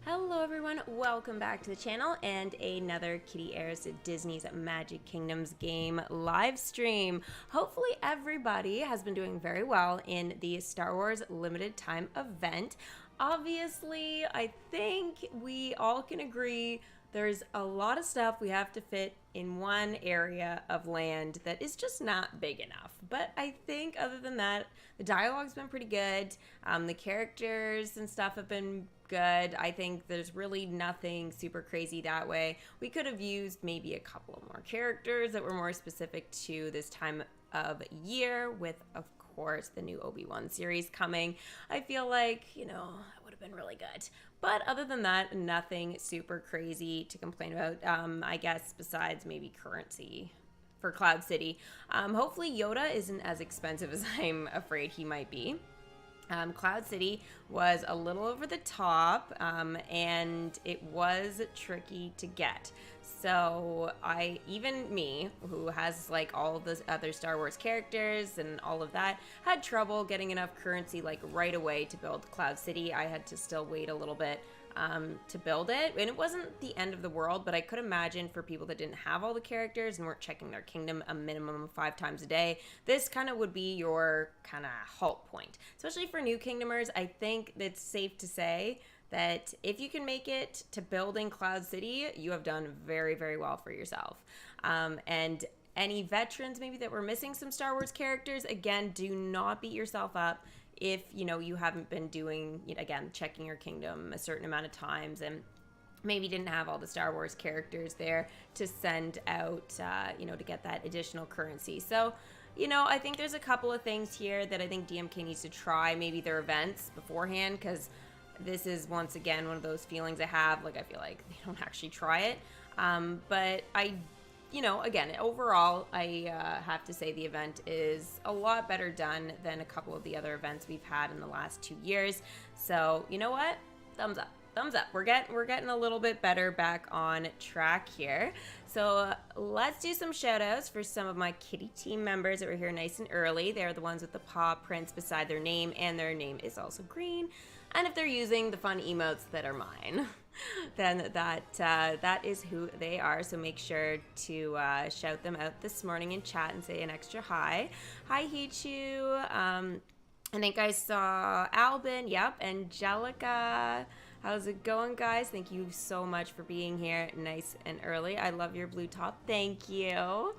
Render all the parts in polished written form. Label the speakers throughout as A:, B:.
A: Hello everyone, welcome back to the channel and another Kittyarris at Disney's Magic Kingdoms game live stream. Hopefully everybody has been doing very well in the Star Wars limited time event. Obviously, I think we all can agree there's a lot of stuff we have to fit in one area of land that is just not big enough. But I think other than that, the dialogue's been pretty good. The characters and stuff have been good. I think there's really nothing super crazy that way. We could have used maybe a couple of more characters that were more specific to this time of year with, of course, the new Obi-Wan series coming. I feel like, that would have been really good. But other than that, nothing super crazy to complain about, I guess, besides maybe currency for Cloud City. Hopefully Yoda isn't as expensive as I'm afraid he might be. Cloud City was a little over the top, and it was tricky to get. So even me, who has like all of the other Star Wars characters and all of that, had trouble getting enough currency like right away to build Cloud City. I had to still wait a little bit to build it, and it wasn't the end of the world, but I could imagine for people that didn't have all the characters and weren't checking their kingdom a minimum of 5 times a day, this kind of would be your kind of halt point. Especially for new kingdomers, I think it's safe to say that if you can make it to building Cloud City, you have done very, very well for yourself. And any veterans maybe that were missing some Star Wars characters, again, do not beat yourself up if you haven't been doing, again, checking your kingdom a certain amount of times and maybe didn't have all the Star Wars characters there to send out, to get that additional currency. So, I think there's a couple of things here that I think DMK needs to try, maybe their events beforehand, because this is, once again, one of those feelings I have, like I feel like they don't actually try it. But again, overall, I have to say the event is a lot better done than a couple of the other events we've had in the last 2 years. So, you know what? Thumbs up. Thumbs up. We're getting a little bit better back on track here. So let's do some shout outs for some of my kitty team members that were here nice and early. They're the ones with the paw prints beside their name, and their name is also green. And if they're using the fun emotes that are mine, then that is who they are. So make sure to shout them out this morning in chat and say an extra hi. Hi, Hichu. I think I saw Albin. Yep. Angelica. How's it going, guys? Thank you so much for being here nice and early. I love your blue top. Thank you.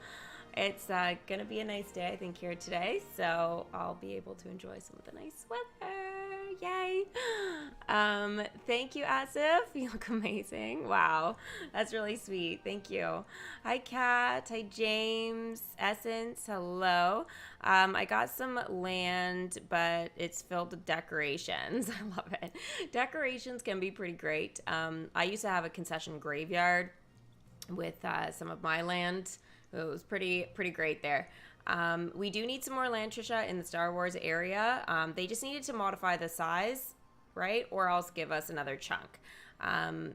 A: It's going to be a nice day, I think, here today. So I'll be able to enjoy some of the nice weather. Yay. Thank you, Asif. You look amazing. Wow. That's really sweet. Thank you. Hi, Kat. Hi, James. Essence. Hello. I got some land, but it's filled with decorations. I love it. Decorations can be pretty great. I used to have a concession graveyard with some of my land. It was pretty great there. We do need some more land, Trisha, in the Star Wars area. They just needed to modify the size, right? Or else give us another chunk.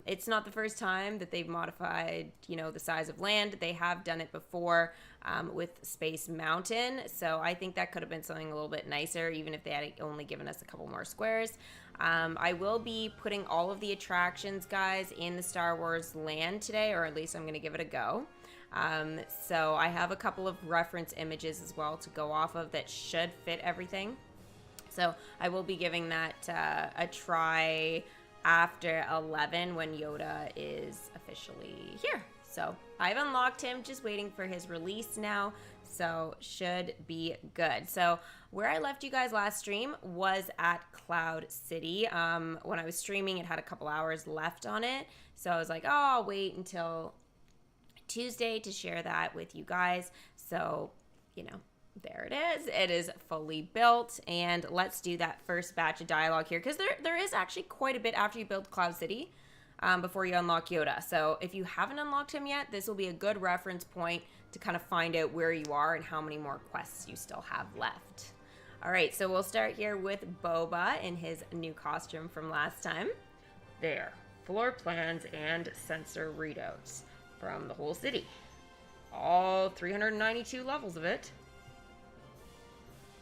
A: It's not the first time that they've modified, the size of land. They have done it before with Space Mountain. So I think that could have been something a little bit nicer, even if they had only given us a couple more squares. I will be putting all of the attractions, guys, in the Star Wars land today, or at least I'm going to give it a go. So I have a couple of reference images as well to go off of that should fit everything. So I will be giving that a try after 11 when Yoda is officially here. So I've unlocked him, just waiting for his release now. So should be good. So where I left you guys last stream was at Cloud City. When I was streaming, it had a couple hours left on it. So I was like, oh, I'll wait until Tuesday to share that with you guys. So, there it is. It is fully built, and let's do that first batch of dialogue here, because there is actually quite a bit after you build Cloud City before you unlock Yoda. So if you haven't unlocked him yet, this will be a good reference point to kind of find out where you are and how many more quests you still have left. All right, so we'll start here with Boba in his new costume from last time. There, floor plans and sensor readouts from the whole city. All 392 levels of it.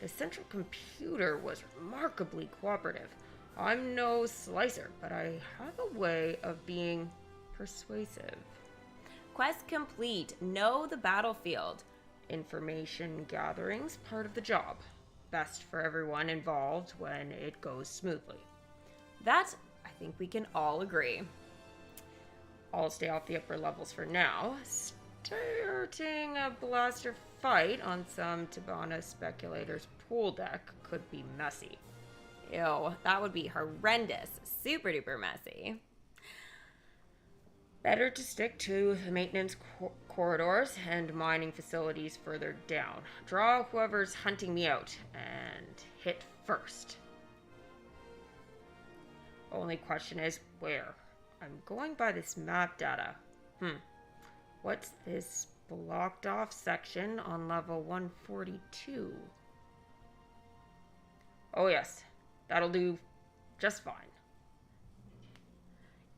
A: The central computer was remarkably cooperative. I'm no slicer, but I have a way of being persuasive. Quest complete. Know the battlefield. Information gathering's part of the job. Best for everyone involved when it goes smoothly. That, I think we can all agree. I'll stay off the upper levels for now. Starting a blaster fight on some Tabana speculator's pool deck could be messy. Ew, that would be horrendous. Super duper messy. Better to stick to the maintenance corridors and mining facilities further down. Draw whoever's hunting me out and hit first. Only question is where? I'm going by this map data. What's this blocked off section on level 142? Oh yes, that'll do just fine.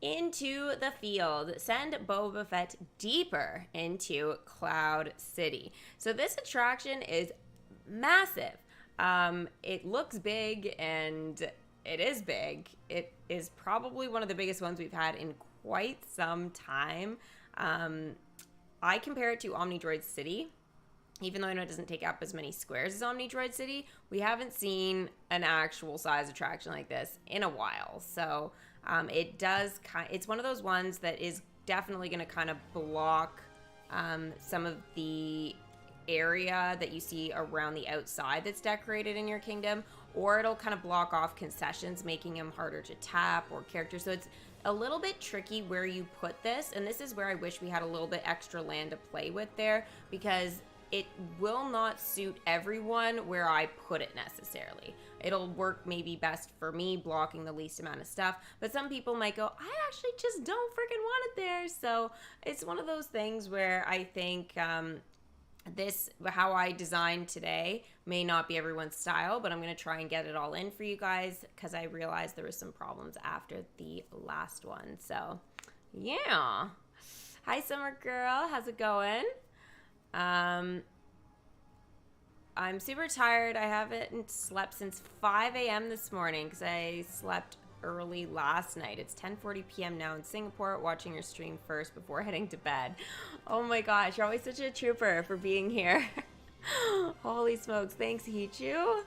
A: Into the field. Send Boba Fett deeper into Cloud City. So this attraction is massive. It looks big, and it is big. It is probably one of the biggest ones we've had in quite some time. I compare it to Omnidroid City. Even though I know it doesn't take up as many squares as Omnidroid City, we haven't seen an actual size attraction like this in a while. So it's one of those ones that is definitely going to kind of block some of the area that you see around the outside that's decorated in your kingdom, or it'll kind of block off concessions, making them harder to tap, or characters. So it's a little bit tricky where you put this, and this is where I wish we had a little bit extra land to play with there, because it will not suit everyone where I put it necessarily. It'll work maybe best for me, blocking the least amount of stuff, but some people might go, I actually just don't freaking want it there. So it's one of those things where I think how I designed today may not be everyone's style, but I'm going to try and get it all in for you guys, because I realized there was some problems after the last one. So yeah. Hi, Summer Girl. How's it going? I'm super tired. I haven't slept since 5 a.m. this morning because I slept early last night. It's 10:40 p.m. now in Singapore, watching your stream first before heading to bed. Oh my gosh, you're always such a trooper for being here. Holy smokes. Thanks, Hichu.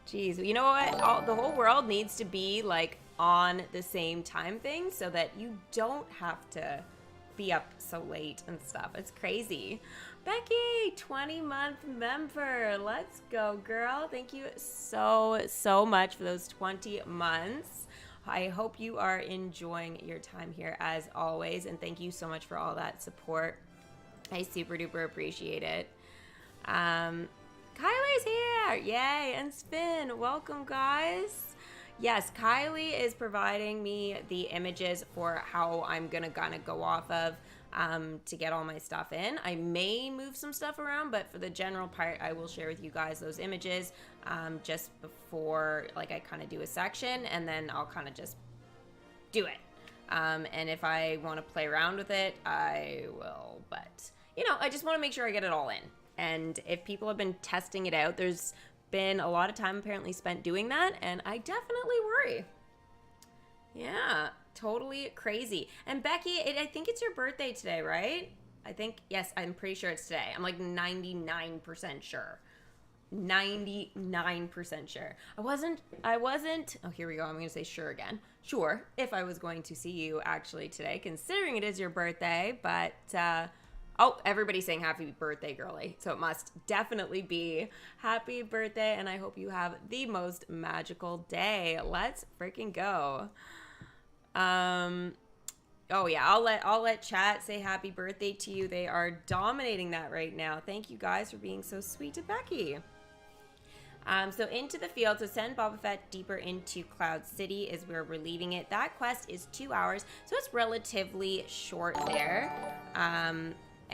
A: Jeez, you know what? The whole world needs to be like on the same time thing so that you don't have to be up so late and stuff. It's crazy. Becky, 20-month member. Let's go, girl. Thank you so much for those 20 months. I hope you are enjoying your time here as always, and thank you so much for all that support. I super duper appreciate it. Kylie's here. Yay. And Spin. Welcome, guys. Yes, Kylie is providing me the images for how I'm going to kind of go off of to get all my stuff in. I may move some stuff around, but for the general part, I will share with you guys those images just before like I kind of do a section, and then I'll kind of just do it. And if I want to play around with it, I will. But, you know, I just want to make sure I get it all in. And if people have been testing it out, there's been a lot of time apparently spent doing that, and I definitely worry. Yeah, totally crazy. And Becky, I think it's your birthday today, right? I think, yes, I'm pretty sure it's today. I'm like 99% sure. 99% sure. I wasn't, oh, here we go. I'm going to say sure again. Sure, if I was going to see you actually today, considering it is your birthday, but, oh, everybody's saying happy birthday, girly. So it must definitely be happy birthday, and I hope you have the most magical day. Let's freaking go. Oh yeah, I'll let chat say happy birthday to you. They are dominating that right now. Thank you guys for being so sweet to Becky. So into the field, so send Boba Fett deeper into Cloud City is where we're leaving it. That quest is 2 hours, so it's relatively short there.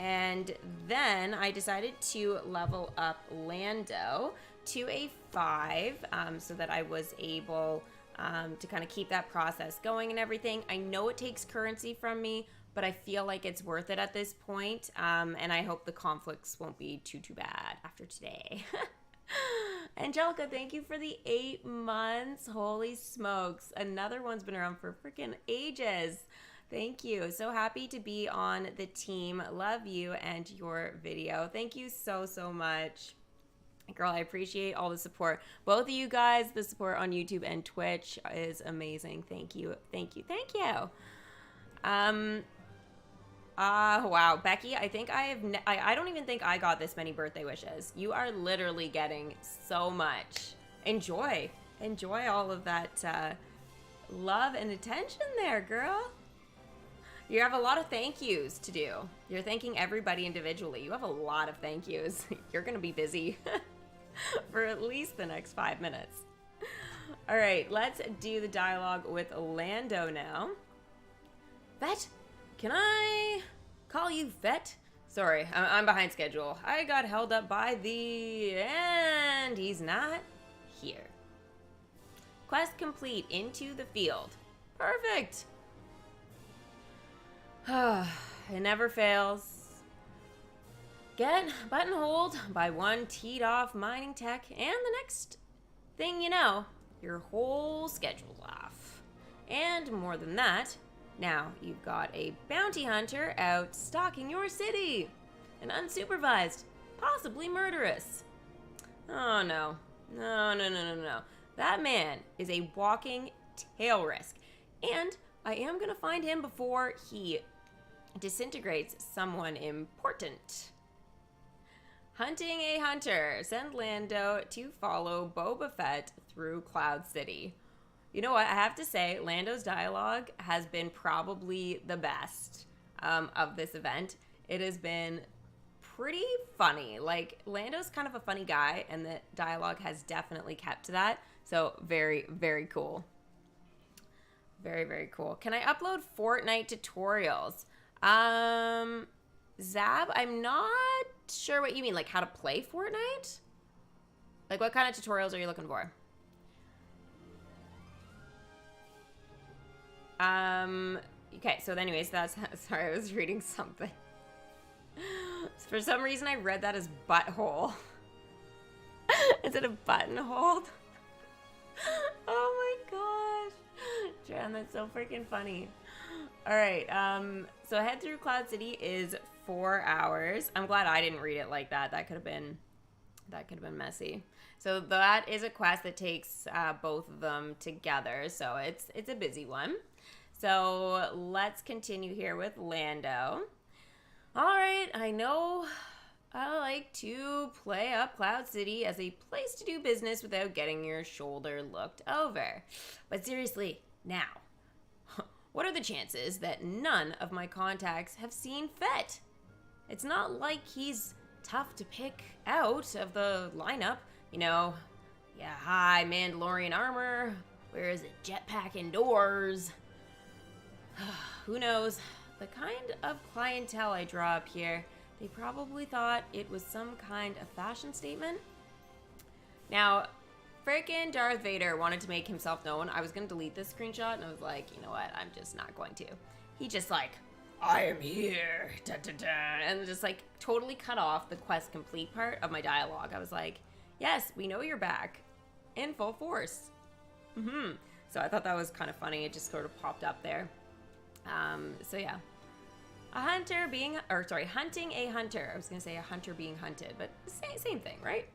A: And then I decided to level up Lando to a 5 so that I was able to kind of keep that process going and everything. I know it takes currency from me, but I feel like it's worth it at this point. And I hope the conflicts won't be too bad after today. Angelica, thank you for the 8 months. Holy smokes. Another one's been around for freaking ages. Thank you. So happy to be on the team. Love you and your video. Thank you so, so much. Girl, I appreciate all the support. Both of you guys, the support on YouTube and Twitch is amazing. Thank you. Thank you. Thank you. Wow. Becky, I think I don't even think I got this many birthday wishes. You are literally getting so much. Enjoy. Enjoy all of that love and attention there, girl. You have a lot of thank yous to do. You're thanking everybody individually. You have a lot of thank yous. You're going to be busy for at least the next 5 minutes. All right, let's do the dialogue with Lando now. Vet, can I call you Vet? Sorry, I'm behind schedule. I got held up by and he's not here. Quest complete, into the field. Perfect. It never fails. Get buttonholed by one teed off mining tech, and the next thing you know, your whole schedule's off. And more than that, now you've got a bounty hunter out stalking your city. And unsupervised, possibly murderous. Oh no. No. That man is a walking tail risk. And I am gonna find him before he disintegrates someone important. Hunting a hunter. Send Lando to follow Boba Fett through Cloud City. You know what? I have to say, Lando's dialogue has been probably the best of this event. It has been pretty funny. Like, Lando's kind of a funny guy, and the dialogue has definitely kept to that. So, very, very cool. Very, very cool. Can I upload Fortnite tutorials? Zab, I'm not sure what you mean. Like, how to play Fortnite? Like, what kind of tutorials are you looking for? Okay, so anyways, that's... Sorry, I was reading something. For some reason, I read that as butthole. Instead of buttonhole. Oh my gosh. Jan, that's so freaking funny. All right, so head through Cloud City is 4 hours. I'm glad I didn't read it like that. That could have been messy. So that is a quest that takes both of them together. So it's a busy one. So let's continue here with Lando. All right, I know I like to play up Cloud City as a place to do business without getting your shoulder looked over. But seriously, now, what are the chances that none of my contacts have seen Fett? It's not like he's tough to pick out of the lineup. You know, yeah, hi, Mandalorian armor. Where is it? Jetpack indoors. Who knows? The kind of clientele I draw up here, they probably thought it was some kind of fashion statement. Now, freaking Darth Vader wanted to make himself known. I was going to delete this screenshot, and I was like, you know what? I'm just not going to. He just like, I am here, da, da, da, and just like totally cut off the quest complete part of my dialogue. I was like, yes, we know you're back in full force. So I thought that was kind of funny. It just sort of popped up there. So yeah, hunting a hunter. I was gonna say a hunter being hunted, but same thing, right?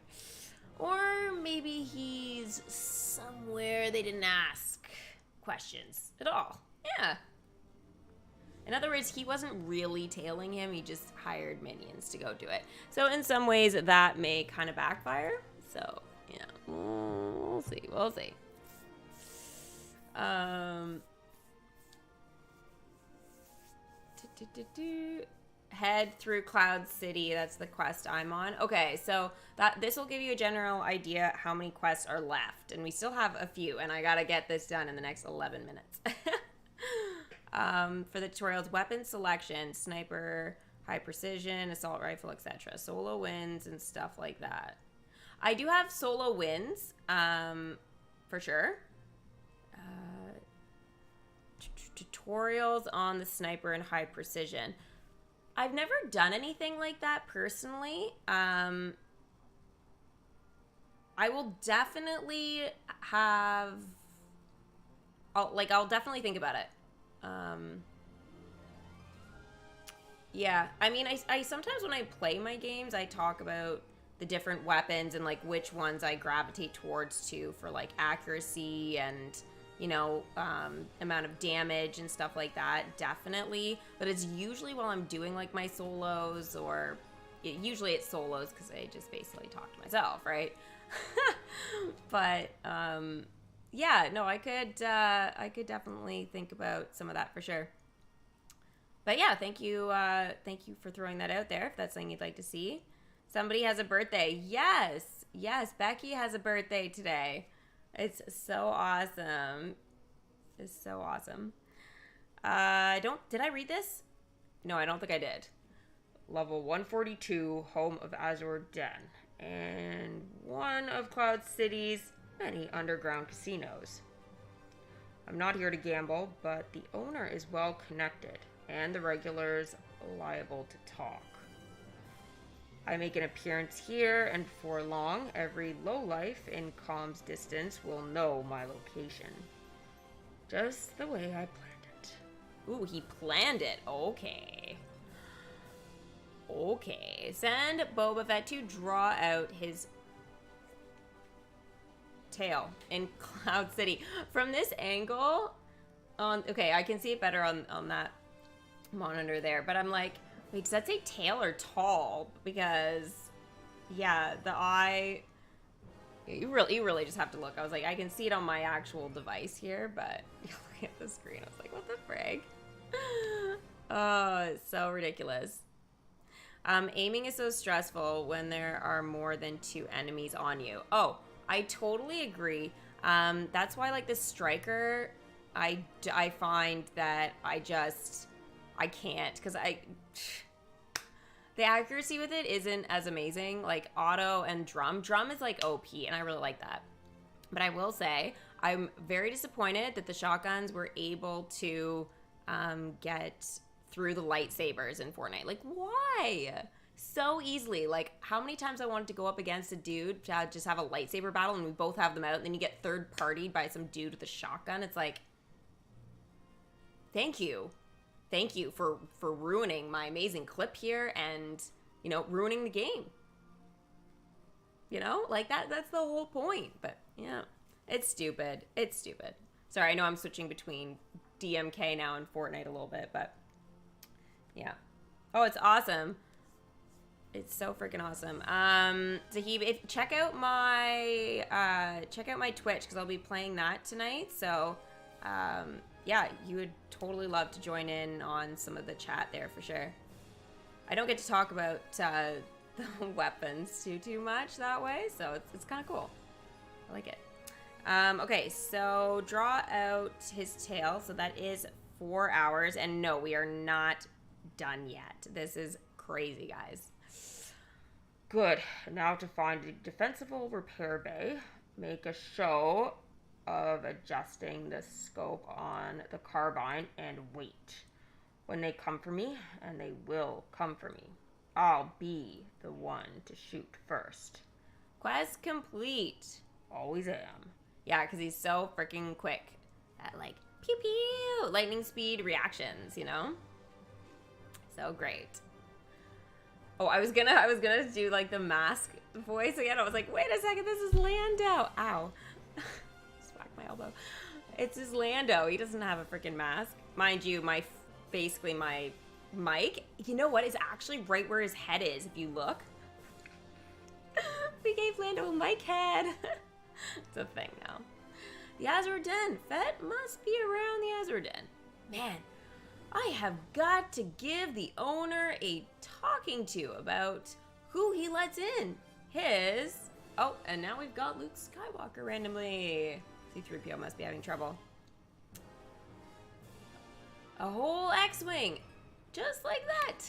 A: Or maybe he's somewhere they didn't ask questions at all. Yeah. In other words, he wasn't really tailing him. He just hired minions to go do it. So in some ways that may kind of backfire. So yeah, we'll see. We'll see. Head through Cloud City. That's the quest I'm on. Okay, so this will give you a general idea how many quests are left, and we still have a few, and I gotta get this done in the next 11 minutes. For the tutorials, weapon selection, sniper, high precision, assault rifle, etc. Solo wins and stuff like that. I do have solo wins, for sure. Tutorials on the sniper and high precision. I've never done anything like that personally. I will definitely have... I'll definitely think about it. Yeah, I mean, I sometimes when I play my games, I talk about the different weapons and like which ones I gravitate towards to for like accuracy and, you know, amount of damage and stuff like that, definitely. But it's usually while I'm doing like my solos, or usually it's solos because I just basically talk to myself, right? But yeah, no, I could definitely think about some of that for sure. But yeah, thank you for throwing that out there. If that's something you'd like to see, somebody has a birthday. Yes, Becky has a birthday today. It's so awesome. It's so awesome. Did I read this? No, I don't think I did. Level 142, home of Azure Den, and one of Cloud City's many underground casinos. I'm not here to gamble, but the owner is well connected, and the regulars liable to talk. I make an appearance here, and before long, every lowlife in calm's distance will know my location. Just the way I planned it. Ooh, he planned it. Okay. Send Boba Fett to draw out his tail in Cloud City. From this angle, okay, I can see it better on that monitor there, but I'm like, wait, does that say tail or tall? Because yeah, the eye, you really just have to look. I was like, I can see it on my actual device here, but looking at the screen, I was like, what the frig? Oh, it's so ridiculous. Aiming is so stressful when there are more than 2 enemies on you. Oh, I totally agree. That's why, like, the striker, I find that I can't, because the accuracy with it isn't as amazing. Like, auto and drum is like OP, and I really like that. But I will say, I'm very disappointed that the shotguns were able to get through the lightsabers in Fortnite. Like, why? So easily. Like, how many times I wanted to go up against a dude to just have a lightsaber battle and we both have them out, and then you get third-partied by some dude with a shotgun. It's like, thank you for ruining my amazing clip here and, you know, ruining the game. You know, like that's the whole point. But yeah, it's stupid. Sorry, I know I'm switching between DMK now and Fortnite a little bit, but yeah. Oh, it's awesome. It's so freaking awesome. Zahib, check out my Twitch, because I'll be playing that tonight. So yeah, you would totally love to join in on some of the chat there for sure. I don't get to talk about the weapons too much that way, so it's kind of cool. I like it. Okay, so draw out his tail. So that is 4 hours, and no, we are not done yet. This is crazy, guys. Good. Now to find a defensible repair bay, make a show of adjusting the scope on the carbine, and wait. When they come for me, and they will come for me, I'll be the one to shoot first. Quest complete. Always am. Yeah, because he's so freaking quick at, like, pew pew, lightning speed reactions, you know? So great. Oh, I was gonna do like the mask voice again. I was like, wait a second, this is Lando. Ow. Smacked my elbow. It's his Lando. He doesn't have a freaking mask. Mind you, basically my mic, you know what, is actually right where his head is, if you look. We gave Lando a mic head. It's a thing now. The Azure Den. Fett must be around the Azure Den. Man, I have got to give the owner a talking to about who he lets in. His... Oh, and now we've got Luke Skywalker randomly. C-3PO must be having trouble. A whole X-Wing. Just like that.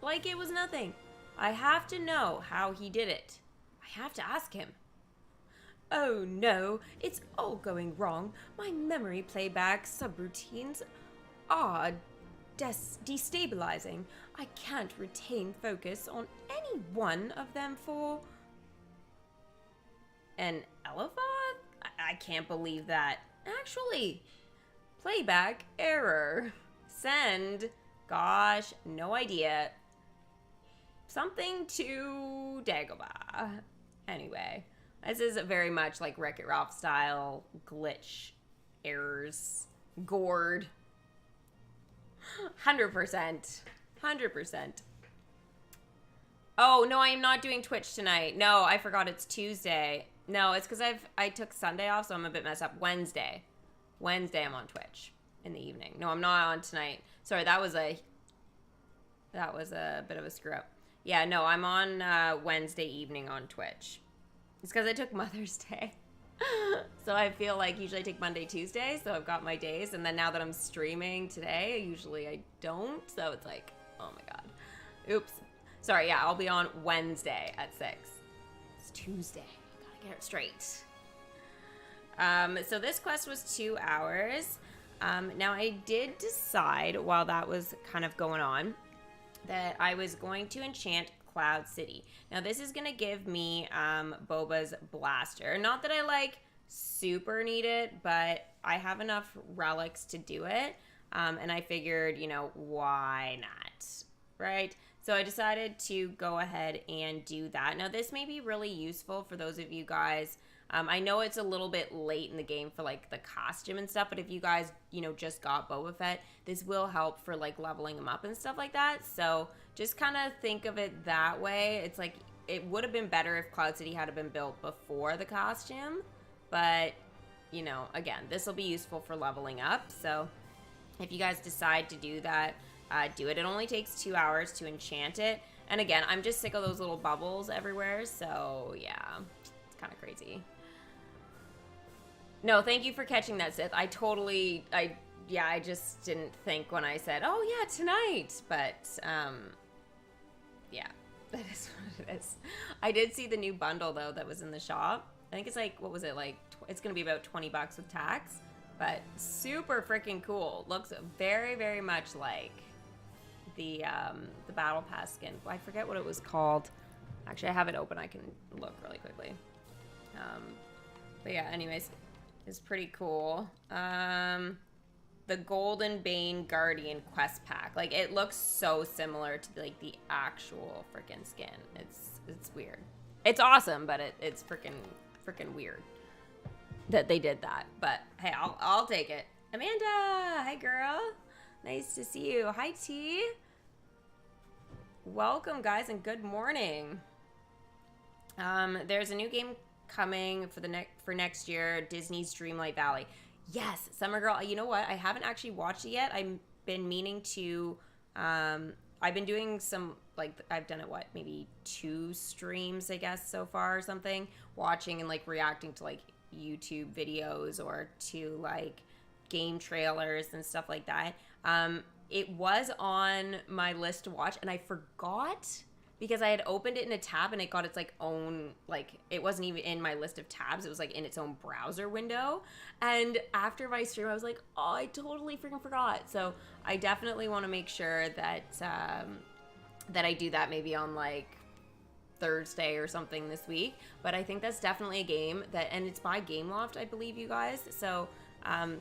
A: Like it was nothing. I have to know how he did it. I have to ask him. Oh no, it's all going wrong. My memory playback subroutines are destabilizing. I can't retain focus on any one of them for... an Elephant? I can't believe that. Actually, playback error. Send. Gosh, no idea. Something to Dagobah. Anyway, this is very much like Wreck-It Ralph style glitch errors. Gourd. 100%. 100%. Oh, no, I am not doing Twitch tonight. No, I forgot it's Tuesday. No, it's because I took Sunday off, so I'm a bit messed up. Wednesday I'm on Twitch in the evening. No, I'm not on tonight. Sorry, that was a bit of a screw up. Yeah, no, I'm on Wednesday evening on Twitch. It's because I took Mother's Day. So I feel like usually I take Monday, Tuesday, so I've got my days. And then now that I'm streaming today, usually I don't. So it's like, oh my God. Oops. Sorry, yeah, I'll be on Wednesday at 6. It's Tuesday. Gotta get it straight. So this quest was 2 hours. Now I did decide while that was kind of going on that I was going to enchant Cloud City. Now this is going to give me Boba's blaster. Not that I like super need it, but I have enough relics to do it. And I figured, you know, why not, right? So I decided to go ahead and do that. Now this may be really useful for those of you guys. I know it's a little bit late in the game for like the costume and stuff, but if you guys, you know, just got Boba Fett, this will help for like leveling him up and stuff like that. So just kind of think of it that way. It's like, it would have been better if Cloud City had been built before the costume, but you know, again, this will be useful for leveling up. So if you guys decide to do that, do it. It only takes 2 hours to enchant it. And again, I'm just sick of those little bubbles everywhere. So yeah, it's kind of crazy. No, thank you for catching that, Sith. I just didn't think when I said, oh yeah, tonight. But, yeah, that is what it is. I did see the new bundle, though, that was in the shop. I think it's like, what was it, like, it's going to be about 20 bucks with tax. But super freaking cool. Looks very, very much like the Battle Pass skin. I forget what it was called. Actually, I have it open. I can look really quickly. But yeah, anyways. Is pretty cool. The Golden Bane Guardian quest pack. Like, it looks so similar to like the actual freaking skin. It's weird. It's awesome, but it's freaking weird that they did that. But hey, I'll take it. Amanda, hi girl. Nice to see you. Hi T. Welcome guys and good morning. There's a new game coming for next year, Disney's Dreamlight Valley. Yes, Summer Girl. You know what? I haven't actually watched it yet. I've been meaning to. I've been doing some, like, I've done it, what, maybe 2 streams, I guess, so far or something. Watching and, like, reacting to, like, YouTube videos or to, like, game trailers and stuff like that. It was on my list to watch, and I forgot because I had opened it in a tab and it got its like own, like, it wasn't even in my list of tabs. It was like in its own browser window. And after my stream, I was like, oh, I totally freaking forgot. So I definitely want to make sure that, that I do that maybe on like Thursday or something this week. But I think that's definitely a game that, and it's by Gameloft, I believe, you guys. So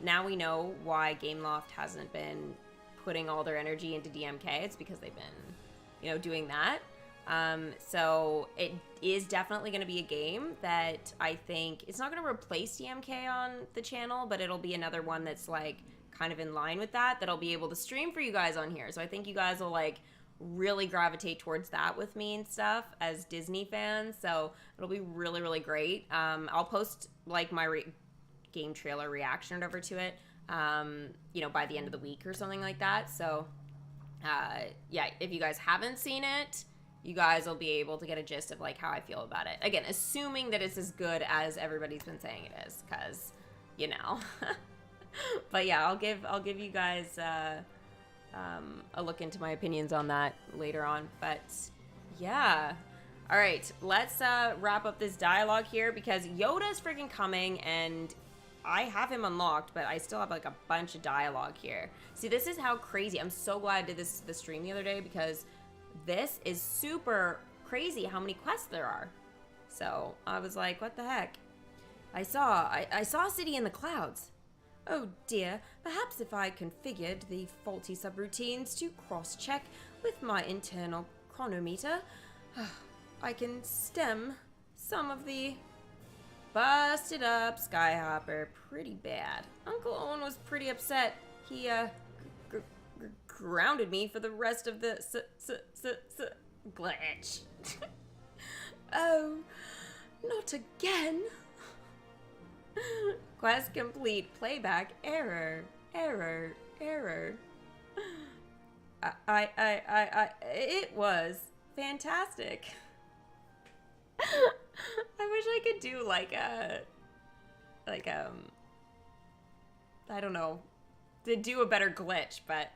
A: now we know why Gameloft hasn't been putting all their energy into DMK. It's because they've been, you know, doing that. So it is definitely going to be a game that I think it's not going to replace DMK on the channel, but it'll be another one that's like kind of in line with that I'll be able to stream for you guys on here. So I think you guys will like really gravitate towards that with me and stuff as Disney fans. So it'll be really, really great. I'll post like my game trailer reaction over to it, you know, by the end of the week or something like that. So, yeah, if you guys haven't seen it, you guys will be able to get a gist of like how I feel about it. Again, assuming that it's as good as everybody's been saying it is, because, you know. But yeah, I'll give you guys a look into my opinions on that later on. But yeah, all right, let's wrap up this dialogue here because Yoda's freaking coming and I have him unlocked, but I still have like a bunch of dialogue here. See, this is how crazy. I'm so glad I did the stream the other day because this is super crazy how many quests there are. So I was like, what the heck? I saw a city in the clouds. Oh dear, perhaps if I configured the faulty subroutines to cross-check with my internal chronometer, I can stem some of the busted up Skyhopper pretty bad. Uncle Owen was pretty upset. He, grounded me for the rest of the glitch. Oh, not again. Quest complete. Playback error. Error. It was fantastic. I wish I could do I don't know, to do a better glitch, but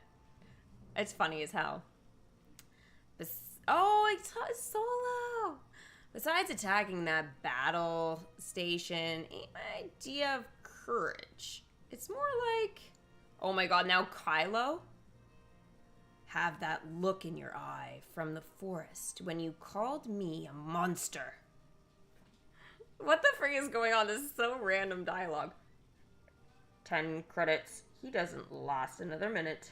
A: it's funny as hell. Oh, it's solo. Besides attacking that battle station, ain't my idea of courage. It's more like, oh my god, now Kylo? Have that look in your eye from the forest when you called me a monster. What the frick is going on? This is so random dialogue. 10 credits. He doesn't last another minute.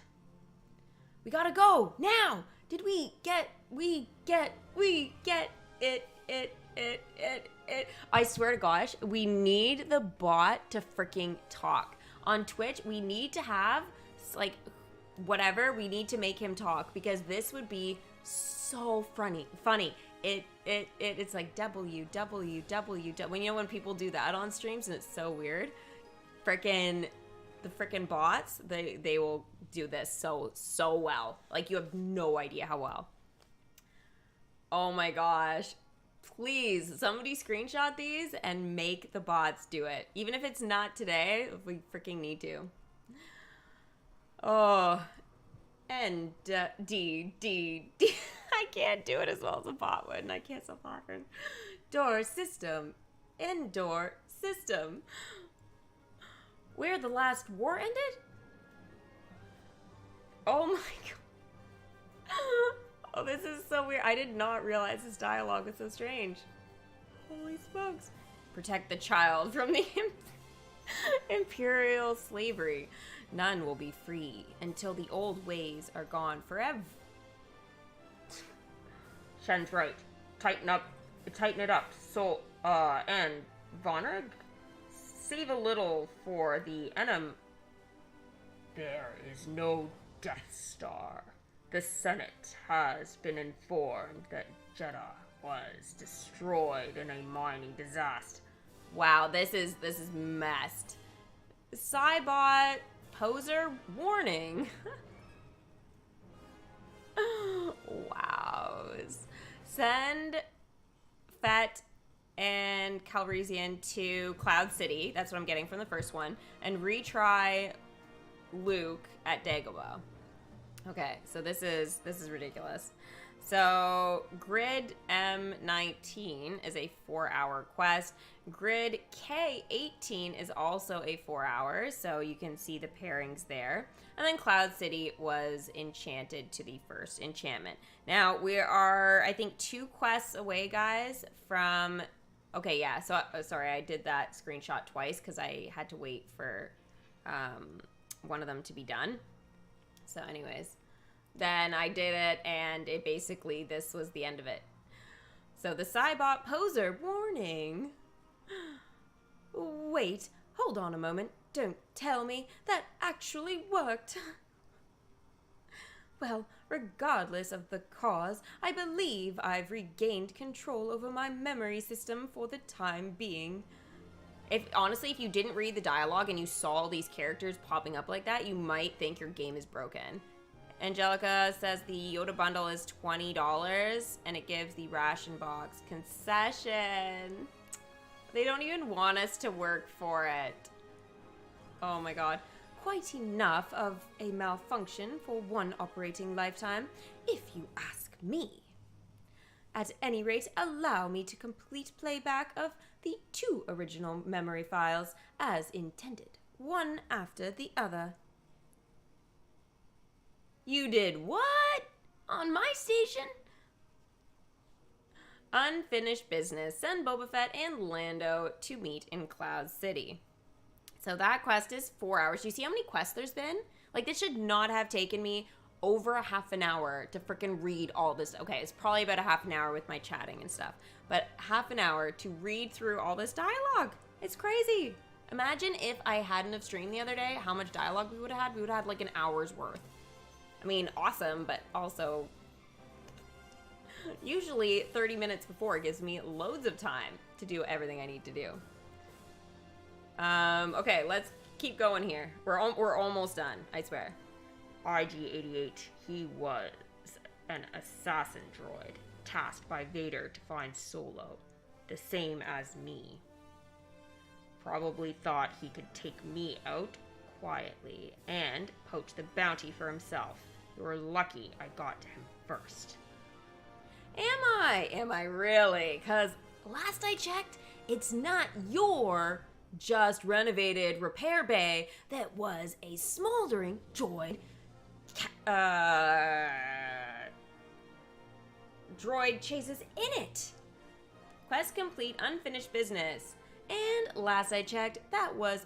A: We gotta go now. Did we get it. I swear to gosh, we need the bot to freaking talk. On Twitch, we need to have, like, whatever, we need to make him talk, because this would be so funny. It's like www. When, you know, when people do that on streams and it's so weird, the frickin' bots, they will do this so well. Like, you have no idea how well. Oh my gosh. Please, somebody screenshot these and make the bots do it. Even if it's not today, we freaking need to. Oh, and D. I can't do it as well as a bot would, and I can't stop laughing. Door system. Indoor system. Where the last war ended? Oh my god. Oh, this is so weird. I did not realize this dialogue was so strange. Holy smokes. Protect the child from the imperial slavery. None will be free until the old ways are gone forever. Shen's right. Tighten it up. So, and Vonreg, save a little for the enemy. There is no Death Star. The Senate has been informed that Jeddah was destroyed in a mining disaster. Wow, this is messed. Cybot poser warning. Wow. Send Fett and Calrissian to Cloud City. That's what I'm getting from the first one. And retry Luke at Dagobah. Okay, so this is ridiculous. So Grid M19 is a 4-hour quest. Grid K18 is also a 4-hour, so you can see the pairings there. And then Cloud City was enchanted to the first enchantment. Now we are, I think, 2 quests away, guys, from. Okay, yeah. So sorry, I did that screenshot twice because I had to wait for one of them to be done. So anyways, then I did it, and it basically, this was the end of it. So the Cybot poser warning. Wait, hold on a moment. Don't tell me that actually worked. Well, regardless of the cause, I believe I've regained control over my memory system for the time being. Honestly, if you didn't read the dialogue and you saw all these characters popping up like that, you might think your game is broken. Angelica says the Yoda Bundle is $20 and it gives the ration box concession. They don't even want us to work for it. Oh my god. Quite enough of a malfunction for one operating lifetime, if you ask me. At any rate, allow me to complete playback of the 2 original memory files as intended, one after the other. You did what? On my station? Unfinished business. Send Boba Fett and Lando to meet in Cloud City. So that quest is 4 hours. Do you see how many quests there's been? Like, this should not have taken me over a half an hour to freaking read all this. Okay, it's probably about a half an hour with my chatting and stuff. But half an hour to read through all this dialogue. It's crazy. Imagine if I hadn't have streamed the other day, how much dialogue we would have had. We would have had like an hour's worth. I mean, awesome, but also usually 30 minutes before gives me loads of time to do everything I need to do. Okay, let's keep going here. We're almost done, I swear. IG-88, he was an assassin droid tasked by Vader to find Solo, the same as me. Probably thought he could take me out quietly and poach the bounty for himself. You were lucky I got to him first. Am I? Am I really? Because last I checked, it's not your just renovated repair bay that was a smoldering droid droid chases in it. Quest complete, unfinished business. And last I checked, that was...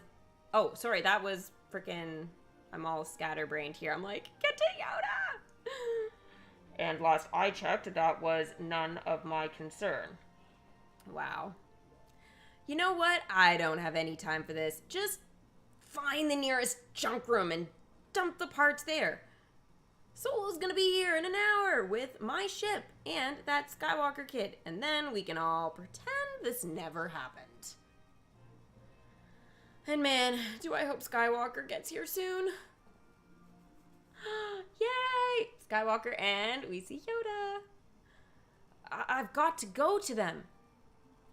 A: Oh, sorry, that was freaking... I'm all scatterbrained here. I'm like, get to Yoda! And last I checked, that was none of my concern. Wow. You know what? I don't have any time for this. Just find the nearest junk room and dump the parts there. Solo's gonna be here in an hour with my ship and that Skywalker kid, and then we can all pretend this never happened. And man, do I hope Skywalker gets here soon. Yay! Skywalker, and we see Yoda. I've got to go to them.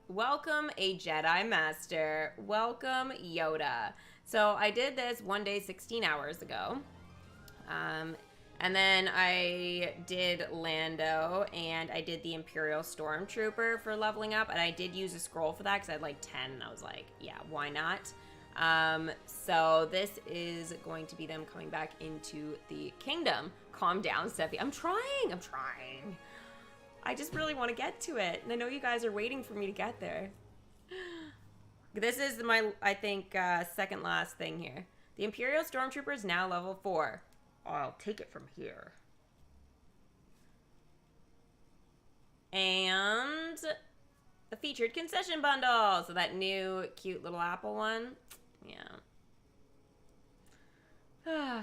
A: Welcome, a Jedi Master. Welcome, Yoda. So I did this one day 16 hours ago. And then I did Lando, and I did the Imperial Stormtrooper for leveling up, and I did use a scroll for that because I had like 10, and I was like, yeah, why not? So this is going to be them coming back into the kingdom. Calm down, Steffi. I'm trying. I just really want to get to it, and I know you guys are waiting for me to get there. This is my, I think, second last thing here. The Imperial Stormtrooper is now level 4. I'll take it from here. And the featured concession bundle. So that new cute little apple one. Yeah.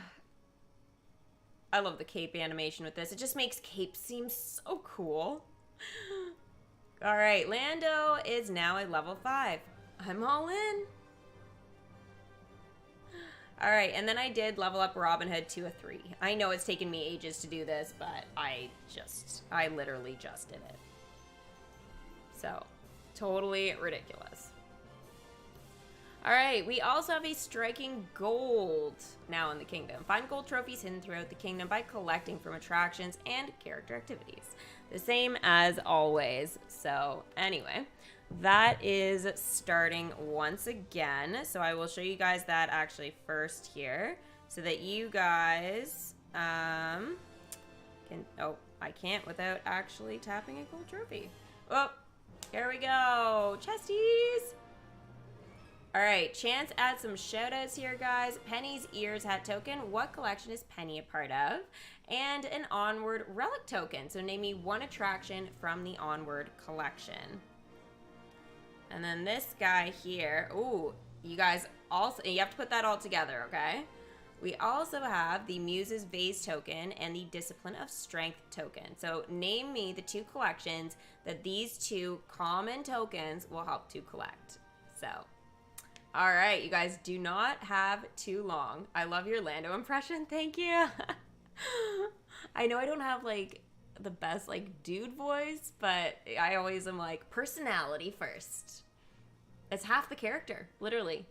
A: I love the cape animation with this. It just makes cape seem so cool. All right, Lando is now at level 5. I'm all in. All right, and then I did level up Robin Hood to a 3. I know it's taken me ages to do this, but I literally just did it. So, totally ridiculous. All right, we also have a striking gold now in the kingdom. Find gold trophies hidden throughout the kingdom by collecting from attractions and character activities. The same as always. So, anyway. That is starting once again. So I will show you guys that actually first here so that you guys can... Oh, I can't without actually tapping a gold trophy. Oh, here we go. Chesties. All right, Chance adds some shout outs here, guys. Penny's Ears Hat token. What collection is Penny a part of? And an Onward relic token. So name me one attraction from the Onward collection. And then this guy here, ooh, you guys also, you have to put that all together, okay? We also have the Muse's Vase token and the Discipline of Strength token. So name me the 2 collections that these 2 common tokens will help to collect. So, all right, you guys do not have too long. I love your Lando impression, thank you. I know I don't have like the best like dude voice, but I always am like personality first. It's half the character, literally.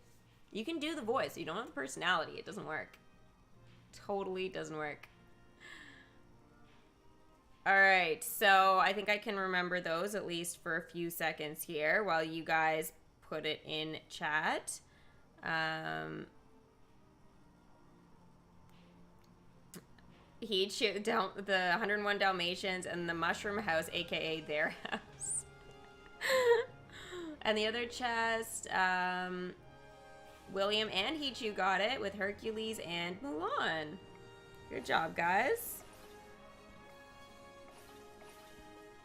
A: You can do the voice, you don't have the personality, it doesn't work. Totally doesn't work. All right, so I think I can remember those at least for a few seconds here while you guys put it in chat. He'd shoot down the 101 Dalmatians and the Mushroom House, aka their house. And the other chest, William and Hichu got it with Hercules and Mulan. Good job, guys.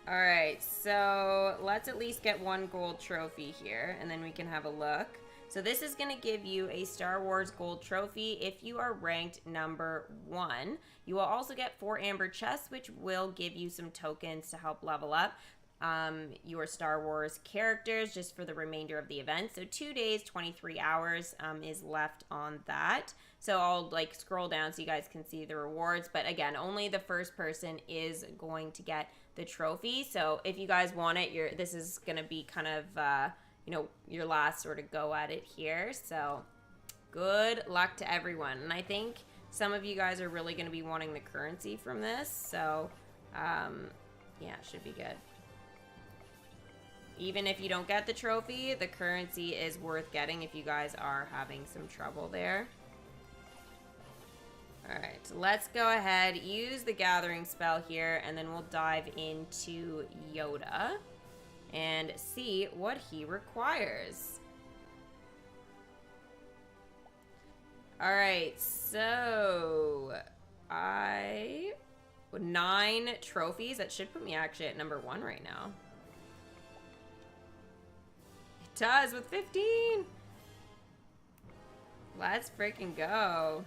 A: Alright, so let's at least get one gold trophy here, and then we can have a look. So this is going to give you a Star Wars gold trophy if you are ranked number 1. You will also get 4 amber chests, which will give you some tokens to help level up your Star Wars characters just for the remainder of the event. So 2 days, 23 hours is left on that. So I'll like scroll down so you guys can see the rewards. But again, only the first person is going to get the trophy. So if you guys want it, this is going to be kind of, you know, your last sort of go at it here. So good luck to everyone. And I think some of you guys are really going to be wanting the currency from this. So, yeah, it should be good. Even if you don't get the trophy, the currency is worth getting if you guys are having some trouble there. Alright, so let's go ahead, use the gathering spell here, and then we'll dive into Yoda and see what he requires. Alright, so 9 trophies. That should put me actually at number 1 right now. It does with 15. Let's freaking go.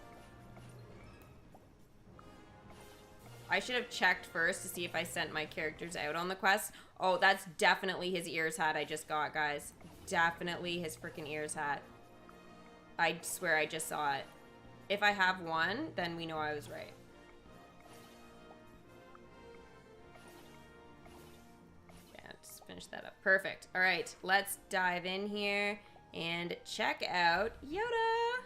A: I should have checked first to see if I sent my characters out on the quest. Oh, that's definitely his ears hat I just got, guys. Definitely his freaking ears hat. I swear I just saw it. If I have one, then we know I was right. Yeah, just finish that up. Perfect. All right, let's dive in here and check out Yoda.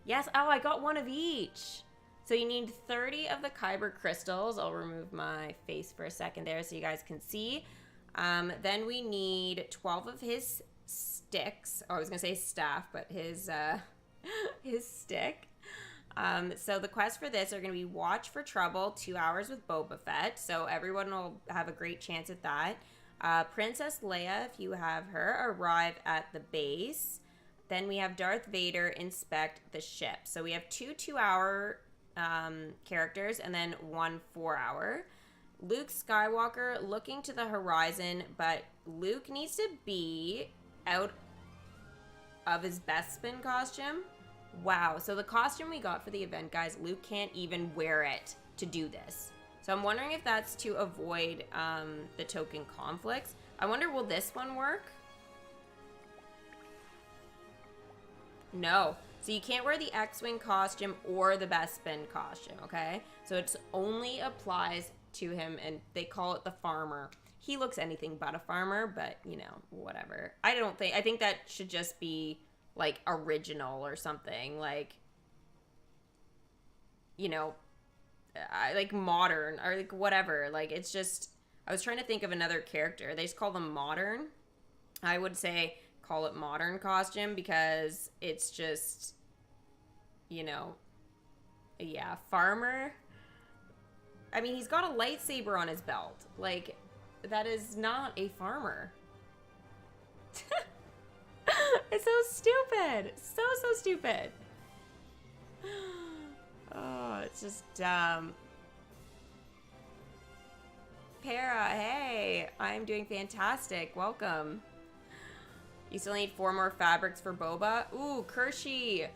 A: Yes, oh, I got one of each. So you need 30 of the Kyber crystals. I'll remove my face for a second there so you guys can see. Then we need 12 of his sticks. Oh, I was gonna say staff, but his stick. So the quests for this are gonna be Watch for Trouble, 2 hours with Boba Fett. So everyone will have a great chance at that. Princess Leia, if you have her, arrive at the base. Then we have Darth Vader, inspect the ship. So we have 2 2-hour characters and then 1 4-hour. Luke Skywalker, looking to the horizon, but Luke needs to be out of his Bespin costume. Wow, so the costume we got for the event, guys, Luke can't even wear it to do this. So I'm wondering if that's to avoid the token conflicts. I wonder, will this one work? No. So you can't wear the X-Wing costume or the Bespin costume, okay? So it only applies to him, and they call it the farmer. He looks anything but a farmer, but, you know, whatever. I think that should just be, like, original or something. Like, you know, like modern or, like, whatever. Like, it's just, I was trying to think of another character. They just call them modern. I would say call it modern costume because it's just, you know, yeah, farmer. I mean, he's got a lightsaber on his belt. Like, that is not a farmer. It's so stupid. So stupid. Oh, it's just dumb. Para, hey, I'm doing fantastic. Welcome. You still need 4 more fabrics for Boba. Ooh, Kershey.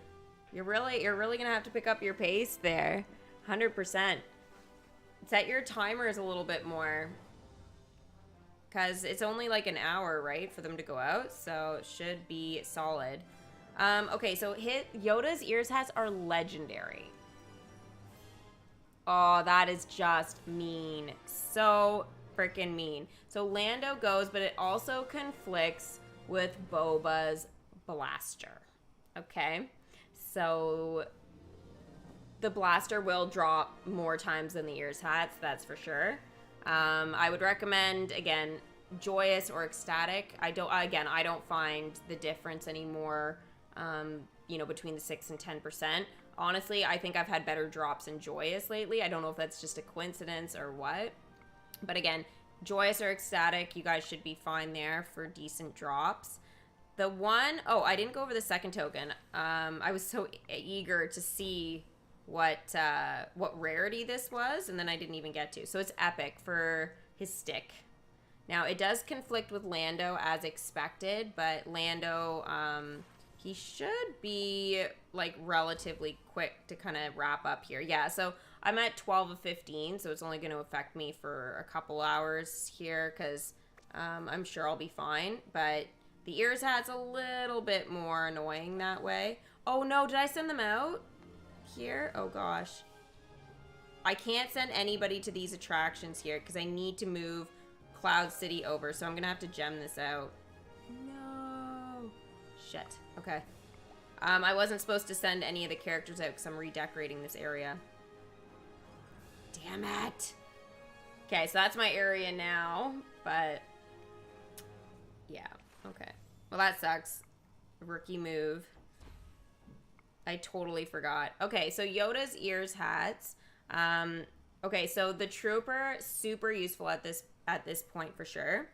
A: You're really gonna have to pick up your pace there. 100%. Set your timers a little bit more. Because it's only like an hour, right, for them to go out. So it should be solid. Okay, so Yoda's ears hats are legendary. Oh, that is just mean. So freaking mean. So Lando goes, but it also conflicts with Boba's blaster. Okay? So the blaster will drop more times than the ears hats, that's for sure. I would recommend, again, joyous or ecstatic. I don't find the difference anymore, you know, between the 6 and 10%. Honestly, I think I've had better drops in joyous lately. I don't know if that's just a coincidence or what. But again, joyous or ecstatic, you guys should be fine there for decent drops. The one, oh, I didn't go over the second token. I was so eager to see what rarity this was, and then I didn't even get to. So it's epic for his stick. Now, it does conflict with Lando as expected, but Lando, he should be, like, relatively quick to kind of wrap up here. Yeah, so I'm at 12 of 15, so it's only going to affect me for a couple hours here, because I'm sure I'll be fine, but the ears hat's a little bit more annoying that way. Oh, no, did I send them out here? Oh, gosh. I can't send anybody to these attractions here, because I need to move Cloud City over, so I'm gonna have to gem this out. No. Shit. Okay. I wasn't supposed to send any of the characters out because I'm redecorating this area. Damn it. Okay, so that's my area now, but yeah. Okay. Well, that sucks. Rookie move. I totally forgot. Okay, so Yoda's ears hats. Okay, so the Trooper, super useful at this point for sure.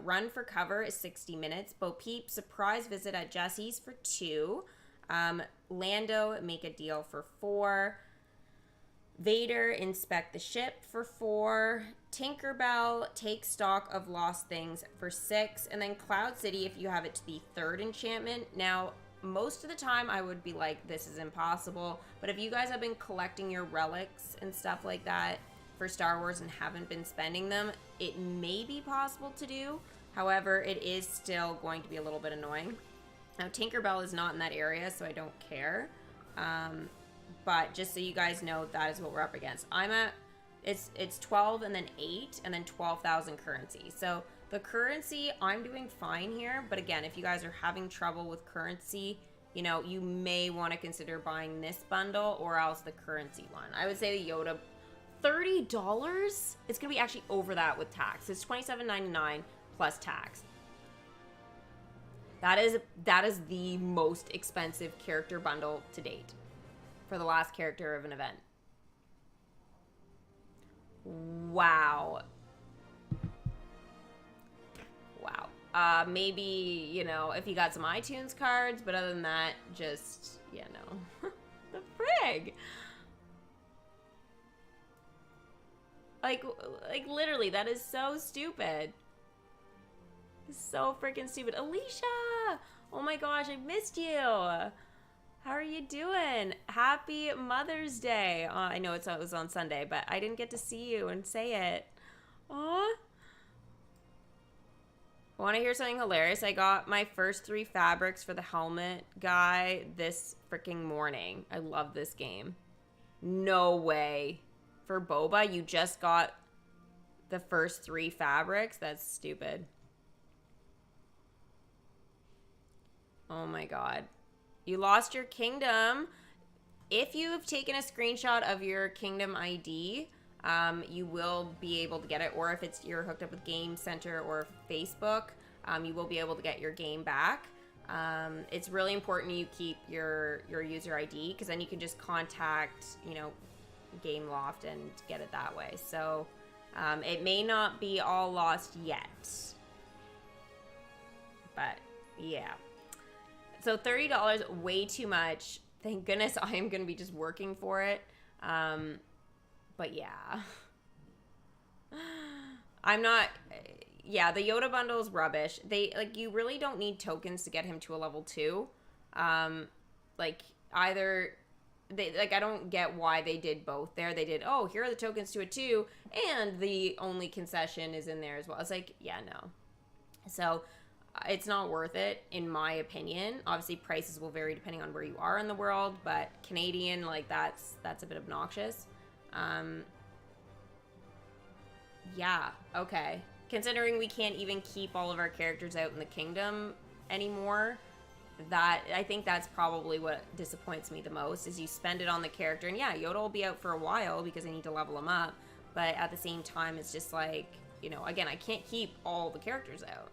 A: Run for cover is 60 minutes. Bo Peep, surprise visit at Jesse's for 2. Lando, make a deal for 4. Vader, inspect the ship for 4. Tinkerbell, take stock of lost things for 6. And then Cloud City, if you have it to the 3rd enchantment. Now, most of the time I would be like, this is impossible. But if you guys have been collecting your relics and stuff like that for Star Wars and haven't been spending them, it may be possible to do. However, it is still going to be a little bit annoying. Now, Tinkerbell is not in that area, so I don't care. But just so you guys know, that is what we're up against. I'm at, it's 12 and then 8 and then 12,000 currency. So the currency, I'm doing fine here. But again, if you guys are having trouble with currency, you know, you may want to consider buying this bundle or else the currency one. I would say the Yoda, $30? It's gonna be actually over that with tax. It's $27.99 plus tax. That is the most expensive character bundle to date for the last character of an event. Wow. Wow. Maybe, you know, if you got some iTunes cards, but other than that, just, yeah, no. The frig. Like literally, that is so stupid. So freaking stupid. Alicia! Oh my gosh, I missed you. How are you doing? Happy Mother's Day. I know it was on Sunday, but I didn't get to see you and say it. Aw. Want to hear something hilarious? I got my first 3 fabrics for the helmet guy this freaking morning. I love this game. No way. For Boba, you just got the first 3 fabrics? That's stupid. Oh my god. You lost your kingdom. If you've taken a screenshot of your kingdom ID, you will be able to get it. Or if you're hooked up with Game Center or Facebook, you will be able to get your game back. It's really important you keep your user ID, because then you can just contact, you know, Game Loft and get it that way. So it may not be all lost yet, but yeah. So $30, way too much. Thank goodness I am going to be just working for it. But yeah. I'm not... Yeah, the Yoda bundle is rubbish. You really don't need tokens to get him to a level 2. I don't get why they did both there. They did, oh, here are the tokens to a 2, and the only concession is in there as well. It's like, yeah, no. So... it's not worth it, in my opinion. Obviously, prices will vary depending on where you are in the world, but Canadian, like, that's a bit obnoxious. Yeah, okay. Considering we can't even keep all of our characters out in the kingdom anymore, I think that's probably what disappoints me the most, is you spend it on the character, and yeah, Yoda will be out for a while because I need to level him up, but at the same time, it's just like, you know, again, I can't keep all the characters out.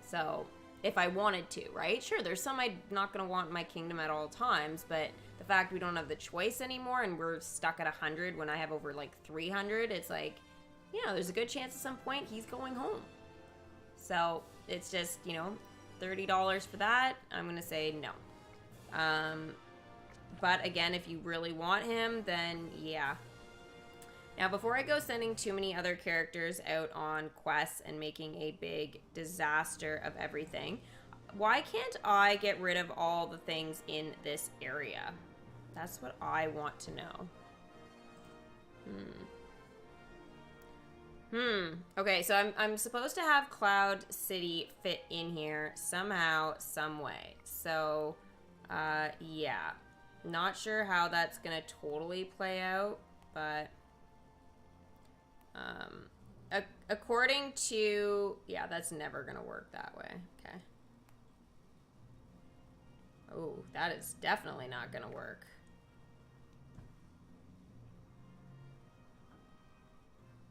A: So, if I wanted to, right? Sure, there's some I'm not going to want in my kingdom at all times, but the fact we don't have the choice anymore and we're stuck at 100 when I have over, like, 300, it's like, you know, there's a good chance at some point he's going home. So, it's just, you know, $30 for that, I'm gonna say no. But again, if you really want him, then yeah. Now, before I go sending too many other characters out on quests and making a big disaster of everything, why can't I get rid of all the things in this area? That's what I want to know. Okay, so I'm supposed to have Cloud City fit in here somehow, some way. So, yeah. Not sure how that's gonna totally play out, but... according to... Yeah, that's never gonna work that way. Okay. Oh, that is definitely not gonna work.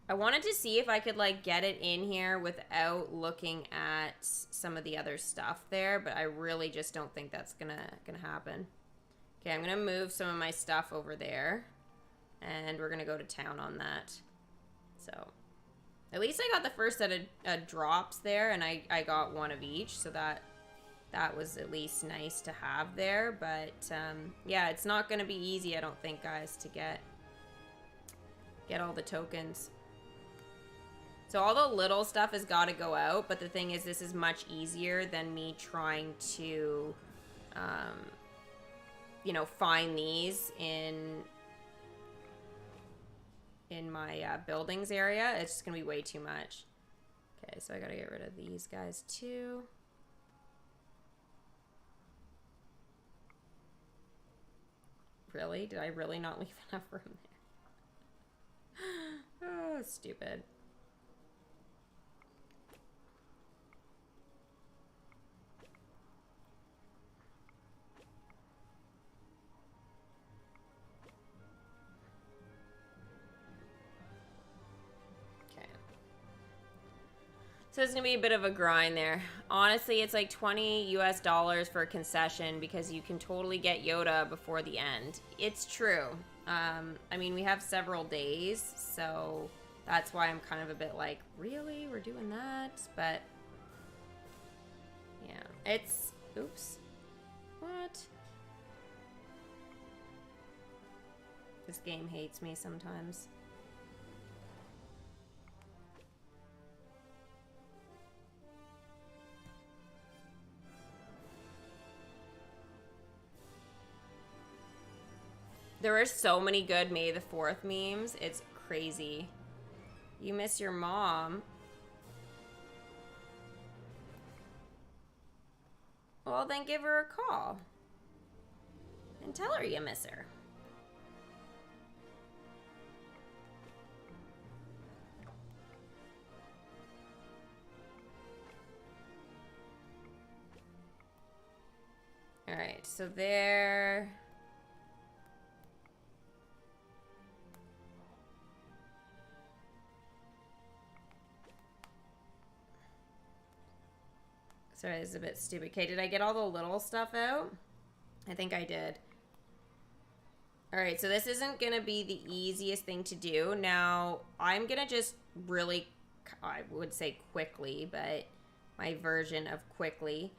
A: I wanted to see if I could, like, get it in here without looking at some of the other stuff there, but I really just don't think that's gonna happen. Okay, I'm gonna move some of my stuff over there, and we're gonna go to town on that. So, at least I got the first set of drops there, and I got one of each, so that was at least nice to have there. But, yeah, it's not gonna be easy, I don't think, guys, to get all the tokens. So all the little stuff has got to go out, but the thing is, this is much easier than me trying to, you know, find these in my buildings area. It's just gonna be way too much. Okay, so I gotta get rid of these guys too. Really? Did I really not leave enough room there? Oh, stupid. So it's gonna be a bit of a grind there. Honestly, it's like $20 US for a concession because you can totally get Yoda before the end. It's true. I mean, we have several days, so that's why I'm kind of a bit like, really? We're doing that? But, yeah. It's... Oops. What? This game hates me sometimes. There are so many good May the 4th memes. It's crazy. You miss your mom. Well, then give her a call. And tell her you miss her. Alright, so there... Sorry, this is a bit stupid. Okay, did I get all the little stuff out? I think I did. Alright, so this isn't going to be the easiest thing to do. Now, I'm going to just really, I would say quickly, but my version of quickly,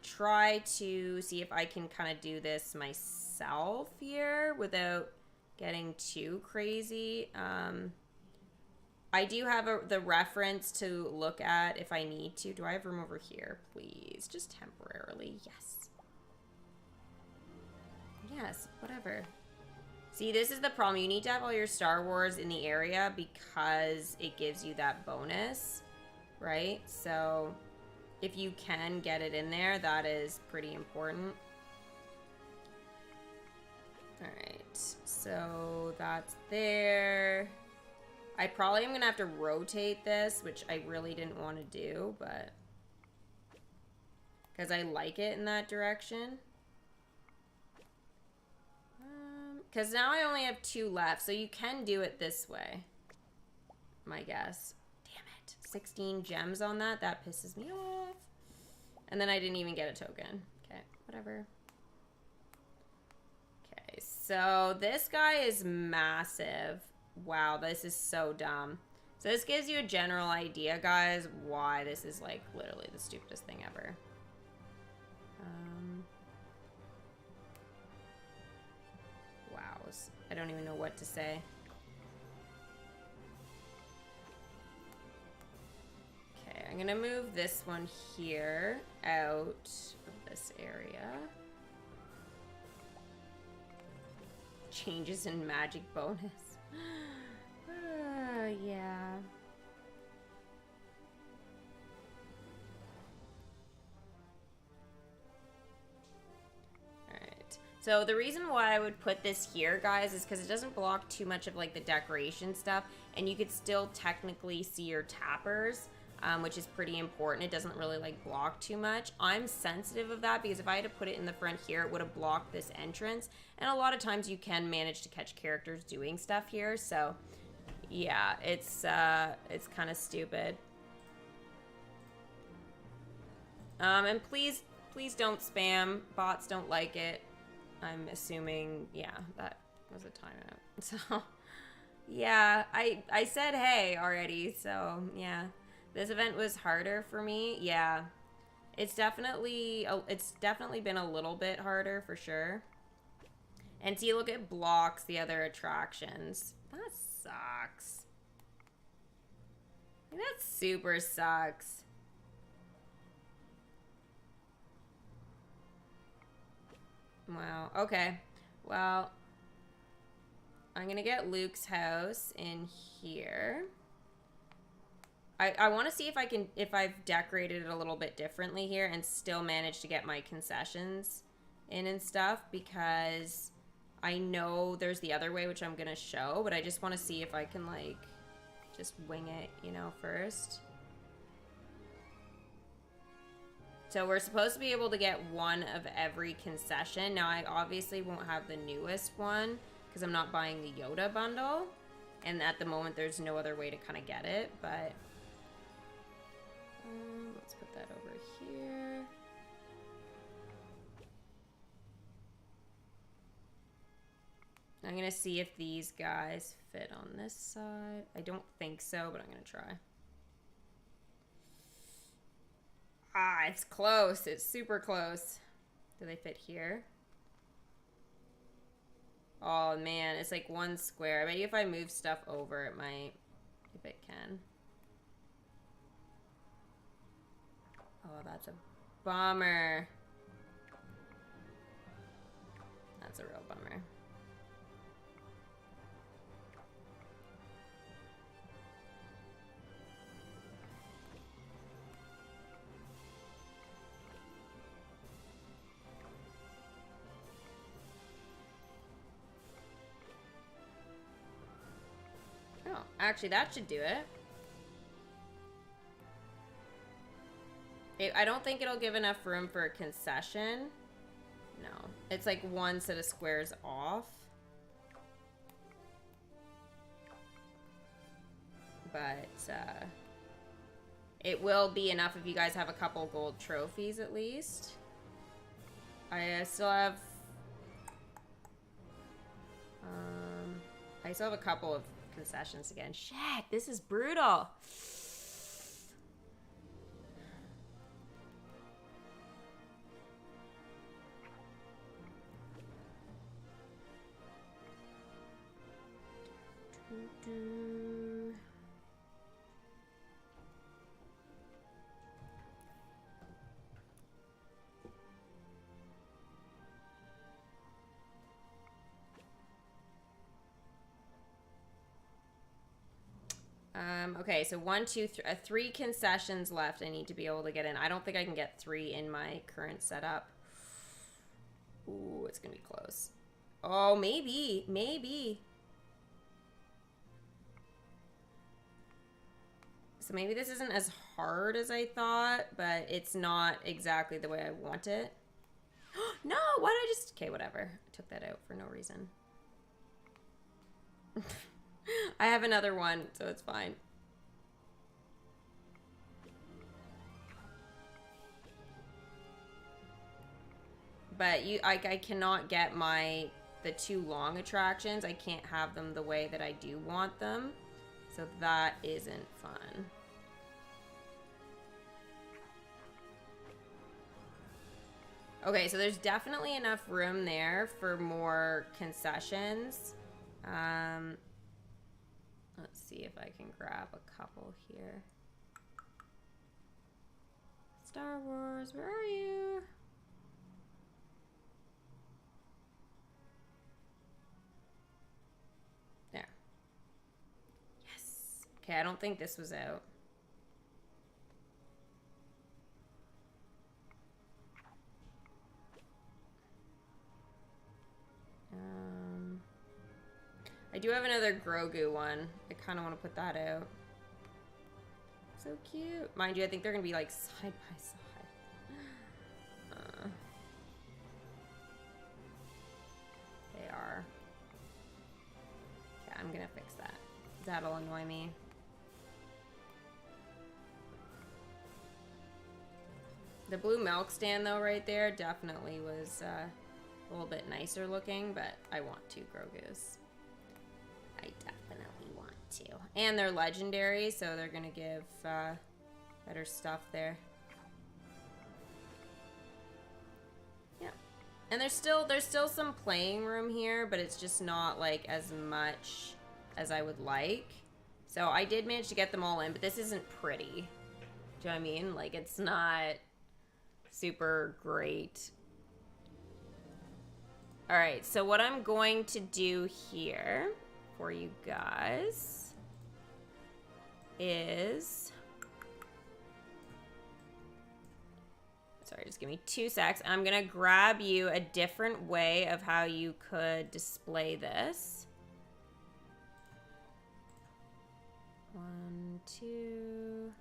A: try to see if I can kind of do this myself here without getting too crazy. I do have the reference to look at if I need to. Do I have room over here, please? Just temporarily. Yes. Yes, whatever. See, this is the problem. You need to have all your Star Wars in the area because it gives you that bonus, right? So if you can get it in there, that is pretty important. All right, so that's there. I probably am going to have to rotate this, which I really didn't want to do, but... because I like it in that direction. Because now I only have 2 left, so you can do it this way. My guess. Damn it. 16 gems on that? That pisses me off. And then I didn't even get a token. Okay, whatever. Okay, so this guy is massive. Wow, this is so dumb. So this gives you a general idea, guys, why this is like literally the stupidest thing ever. knows? I don't even know what to say. Okay, I'm gonna move this one here out of this area. Changes in magic bonus. Yeah. Alright. So the reason why I would put this here, guys, is because it doesn't block too much of like the decoration stuff, and you could still technically see your tappers, which is pretty important. It doesn't really like block too much. I'm sensitive of that because if I had to put it in the front here, it would have blocked this entrance, and a lot of times you can manage to catch characters doing stuff here, so yeah, it's kind of stupid. And please don't spam. Bots don't like it. I'm assuming, yeah, that was a timeout. So, yeah, I said hey already, so yeah. This event was harder for me. Yeah. It's definitely been a little bit harder for sure. And see, look, it blocks the other attractions. That sucks. That super sucks. Wow. Okay. Well, I'm gonna get Luke's house in here. I want to see if I've decorated it a little bit differently here and still manage to get my concessions in and stuff, because I know there's the other way, which I'm gonna show, but I just want to see if I can like just wing it, you know, first. So we're supposed to be able to get one of every concession. Now I obviously won't have the newest one because I'm not buying the Yoda bundle, and at the moment there's no other way to kind of get it, but let's put that over here. I'm gonna see if these guys fit on this side. I don't think so, but I'm gonna try. Ah, it's close. It's super close. Do they fit here? Oh man, it's like one square. I bet you if I move stuff over, it might, if it can. Oh, that's a bummer. That's a real bummer. Oh, actually, that should do it. I don't think it'll give enough room for a concession. No. It's like one set of squares off. But, it will be enough if you guys have a couple gold trophies at least. I still have... I still have a couple of concessions again. Shit, this is brutal. Okay, so 3 concessions left I need to be able to get in. I don't think I can get 3 in my current setup. Ooh, it's gonna be close. Oh, maybe. So maybe this isn't as hard as I thought, but it's not exactly the way I want it. No, why did I just... Okay, whatever. I took that out for no reason. I have another one, so it's fine. But I cannot get the 2 long attractions. I can't have them the way that I do want them. So that isn't fun. Okay, so there's definitely enough room there for more concessions. Let's see if I can grab a couple here. Star Wars, where are you? There. Yes. Okay, I don't think this was out. I do have another Grogu one. I kind of want to put that out. So cute. Mind you, I think they're going to be like side by side. They are. Yeah, I'm going to fix that. That'll annoy me. The blue milk stand, though, right there definitely was a little bit nicer looking, but I want two Grogus. I definitely want to. And they're legendary, so they're going to give better stuff there. Yeah. And there's still some playing room here, but it's just not like as much as I would like. So I did manage to get them all in, but this isn't pretty. Do you know what I mean? Like, it's not super great. All right, so what I'm going to do here for you guys is, sorry, just give me 2 secs. I'm gonna grab you a different way of how you could display this. 1, 2.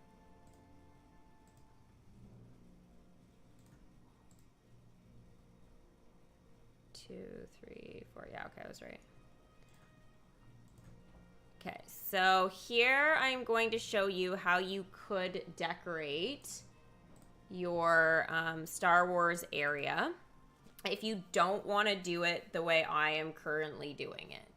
A: 2, 3, 4. Yeah, okay, I was right. Okay, so here I'm going to show you how you could decorate your Star Wars area if you don't want to do it the way I am currently doing it.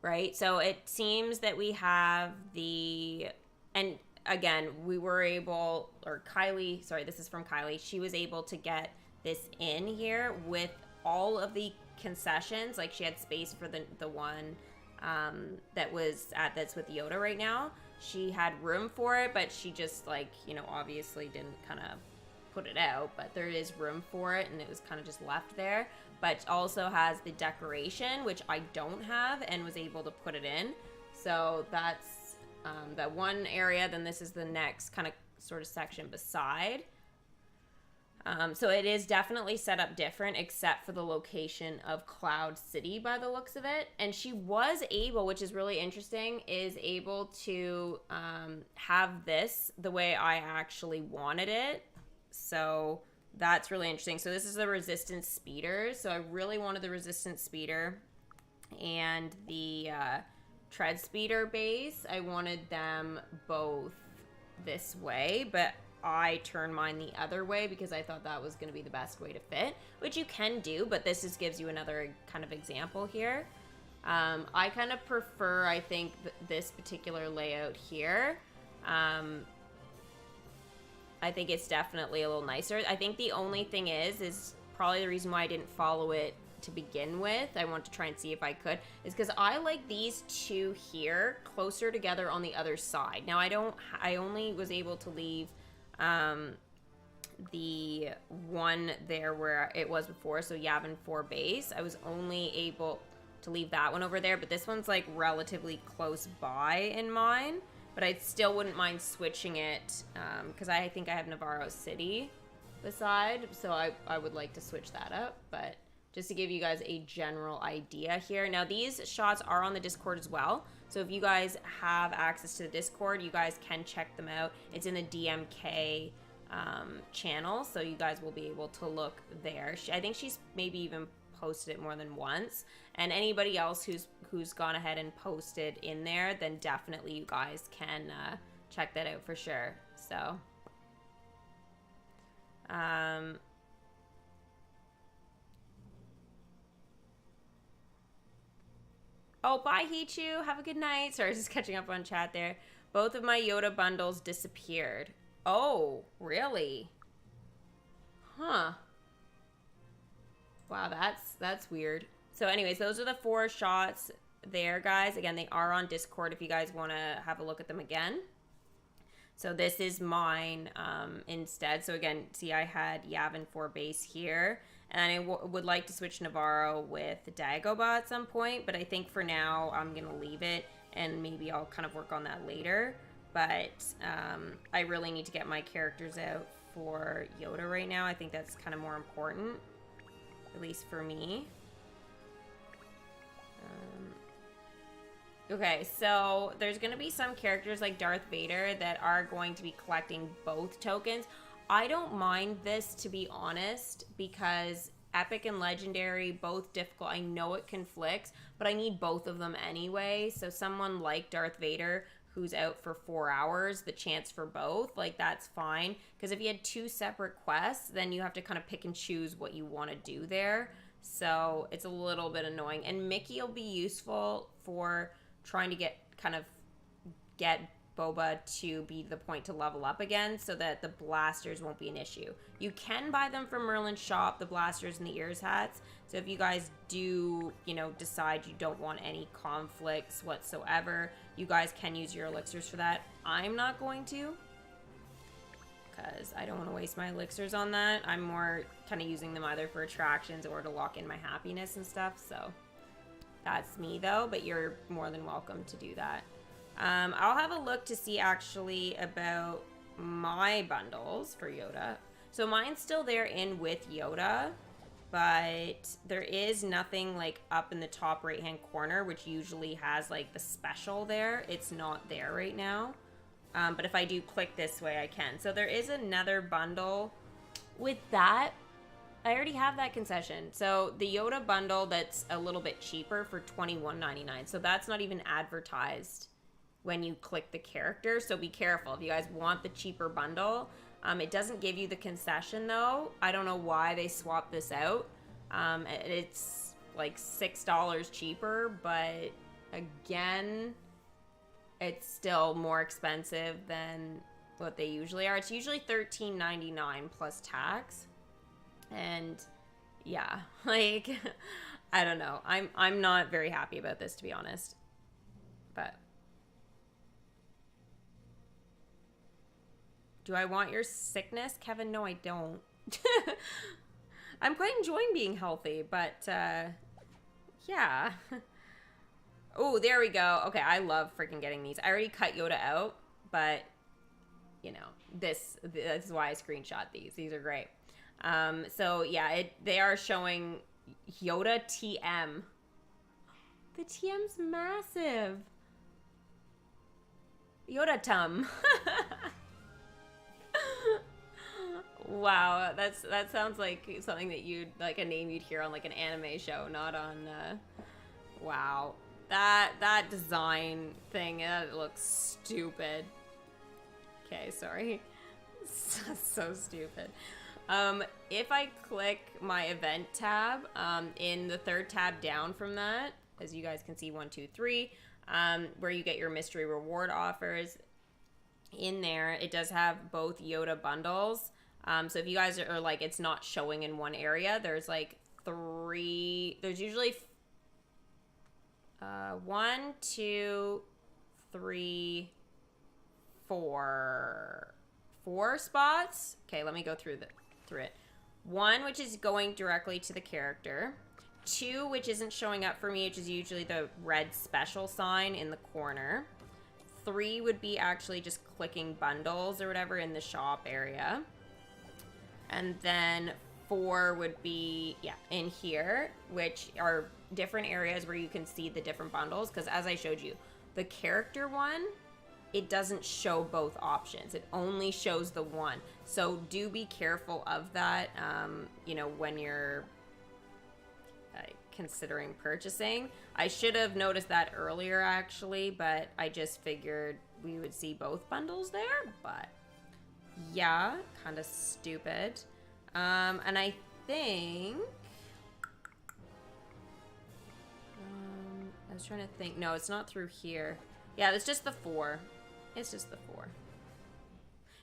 A: Right? So it seems that we have the, and again, we were able, or Kylie, sorry, this is from Kylie, she was able to get this in here with all of the concessions. Like, she had space for the one that's with Yoda right now. She had room for it, but she just, like, you know, obviously didn't kind of put it out, but there is room for it, and it was kind of just left there. But also has the decoration, which I don't have, and was able to put it in. So that's that one area. Then this is the next kind of sort of section beside. So it is definitely set up different, except for the location of Cloud City by the looks of it. And she was able, which is really interesting, is able to have this the way I actually wanted it. So that's really interesting. So this is the Resistance Speeder. So I really wanted the Resistance Speeder and the Tread Speeder base. I wanted them both this way, but I turned mine the other way because I thought that was going to be the best way to fit, which you can do, but this just gives you another kind of example here. I kind of prefer, I think, this particular layout here. I think it's definitely a little nicer. I think the only thing is probably the reason why I didn't follow it to begin with, I want to try and see if I could, is because I like these two here closer together on the other side. Now I only was able to leave the one there where it was before, so Yavin 4 base. I was only able to leave that one over there, but this one's like relatively close by in mine, but I still wouldn't mind switching it because I think I have Navarro City beside, so I would like to switch that up, but just to give you guys a general idea here. Now these shots are on the Discord as well, so if you guys have access to the Discord, you guys can check them out. It's in the DMK channel, so you guys will be able to look there. I think she's maybe even posted it more than once, and anybody else who's gone ahead and posted in there, then definitely you guys can check that out for sure. So oh, bye, Hichu. Have a good night. Sorry, just catching up on chat there. Both of my Yoda bundles disappeared. Oh, really? Huh. Wow, that's weird. So anyways, those are the 4 shots there, guys. Again, they are on Discord if you guys want to have a look at them again. So this is mine instead. So again, see, I had Yavin 4 base here. And I would like to switch Navarro with Dagobah at some point. But I think for now, I'm going to leave it. And maybe I'll kind of work on that later. But I really need to get my characters out for Yoda right now. I think that's kind of more important. At least for me. Okay, so there's going to be some characters like Darth Vader that are going to be collecting both tokens. I don't mind this, to be honest, because Epic and Legendary, both difficult. I know it conflicts, but I need both of them anyway. So someone like Darth Vader, who's out for 4 hours, the chance for both, like, that's fine. Because if you had 2 separate quests, then you have to kind of pick and choose what you want to do there. So it's a little bit annoying. And Mickey will be useful for trying to get Boba to be the point to level up again so that the blasters won't be an issue. You can buy them from Merlin's shop, the blasters and the ears hats. So if you guys do, you know, decide you don't want any conflicts whatsoever, you guys can use your elixirs for that. I'm not going to, because I don't want to waste my elixirs on that. I'm more kind of using them either for attractions or to lock in my happiness and stuff. So that's me though, but you're more than welcome to do that. I'll have a look to see actually about my bundles for Yoda. So mine's still there in with Yoda, but there is nothing like up in the top right hand corner, which usually has like the special there. It's not there right now. But if I do click this way, I can. So there is another bundle with that. I already have that concession. So the Yoda bundle that's a little bit cheaper for $21.99. So that's not even advertised when you click the character. So be careful if you guys want the cheaper bundle. It doesn't give you the concession though. I don't know why they swapped this out. It's like $6 cheaper, but again, it's still more expensive than what they usually are. It's usually $13.99 plus tax. And yeah, like, I don't know. I'm not very happy about this, to be honest. But do I want your sickness, Kevin? No, I don't. I'm quite enjoying being healthy, but yeah. Oh, there we go. Okay, I love freaking getting these. I already cut Yoda out, but you know, this is why I screenshot these. These are great. So yeah, they are showing Yoda TM. The TM's massive. Yoda Tum. Wow, that sounds like something that you'd like a name you'd hear on like an anime show, not on. Wow, that design thing, that looks stupid. Okay, sorry. So stuped. If I click my event tab, in the third tab down from that, as you guys can see, 1, 2, 3, where you get your mystery reward offers, in there, it does have both Yoda bundles. So if you guys are like, it's not showing in one area, there's like 3, there's usually 1, 2, 3, 4 spots. Okay, let me go through it. 1, which is going directly to the character. 2, which isn't showing up for me, which is usually the red special sign in the corner. 3 would be actually just clicking bundles or whatever in the shop area. And then 4 would be, yeah, in here, which are different areas where you can see the different bundles. Because as I showed you, the character one, it doesn't show both options. It only shows the one. So do be careful of that, you know, when you're considering purchasing. I should have noticed that earlier, actually, but I just figured we would see both bundles there. But yeah, kind of stupid. And I think... I was trying to think. No, it's not through here. Yeah, it's just the 4. It's just the 4.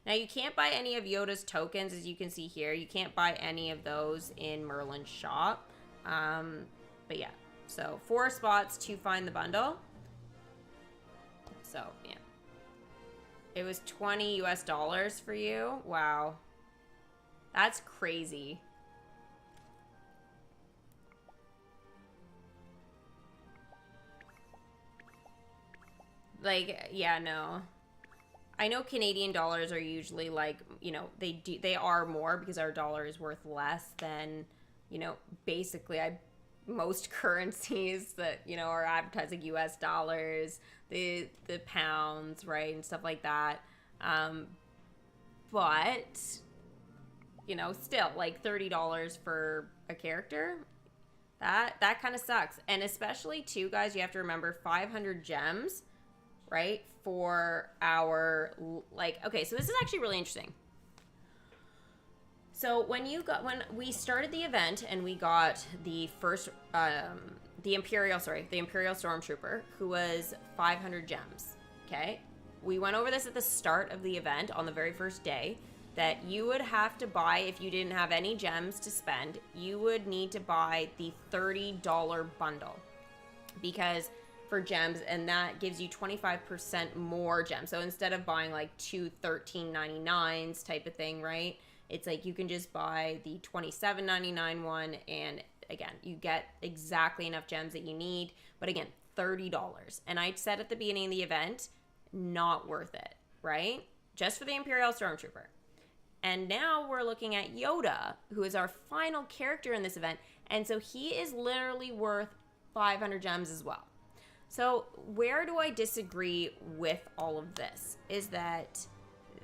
A: Now, you can't buy any of Yoda's tokens, as you can see here. You can't buy any of those in Merlin's shop. But yeah, so 4 spots to find the bundle. So yeah, it was $20 US for you. Wow, that's crazy. Like, yeah, no. I know Canadian dollars are usually like, you know, they are more because our dollar is worth less than, you know, basically most currencies that, you know, are advertising US dollars, the pounds, right, and stuff like that. But you know, still like $30 for a character, that kind of sucks. And especially too, guys, you have to remember 500 gems, right, for our, like, okay, so this is actually really interesting. So when we started the event and we got the first, the Imperial Stormtrooper, who was 500 gems, okay? We went over this at the start of the event on the very first day, that you would have to buy, if you didn't have any gems to spend, you would need to buy the $30 bundle. Because for gems, and that gives you 25% more gems. So instead of buying like 2 $13.99s type of thing, right? It's like you can just buy the $27.99 one, and again, you get exactly enough gems that you need. But again, $30. And I said at the beginning of the event, not worth it, right? Just for the Imperial Stormtrooper. And now we're looking at Yoda, who is our final character in this event. And so he is literally worth 500 gems as well. So where do I disagree with all of this is that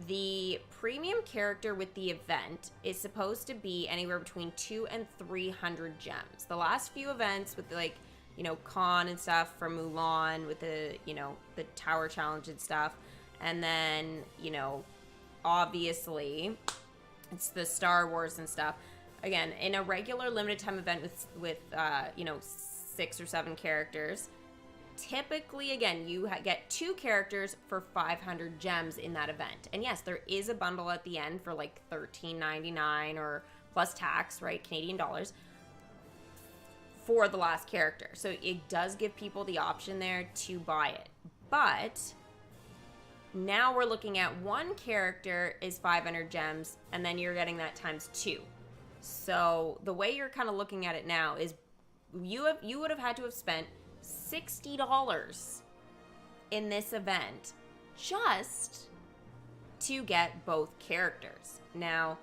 A: the premium character with the event is supposed to be anywhere between 200 and 300 gems. The last few events with, like, you know, Khan and stuff from Mulan with the, you know, the Tower Challenge and stuff. And then, you know, obviously it's the Star Wars and stuff. Again, in a regular limited time event with you know, 6 or 7 characters, typically, again, you get 2 characters for 500 gems in that event. And yes, there is a bundle at the end for like $13.99 or plus tax, right, Canadian dollars, for the last character. So it does give people the option there to buy it. But now we're looking at one character is 500 gems, and then you're getting that times 2. So the way you're kind of looking at it now is you would have had to have spent $60 in this event just to get both characters. Now,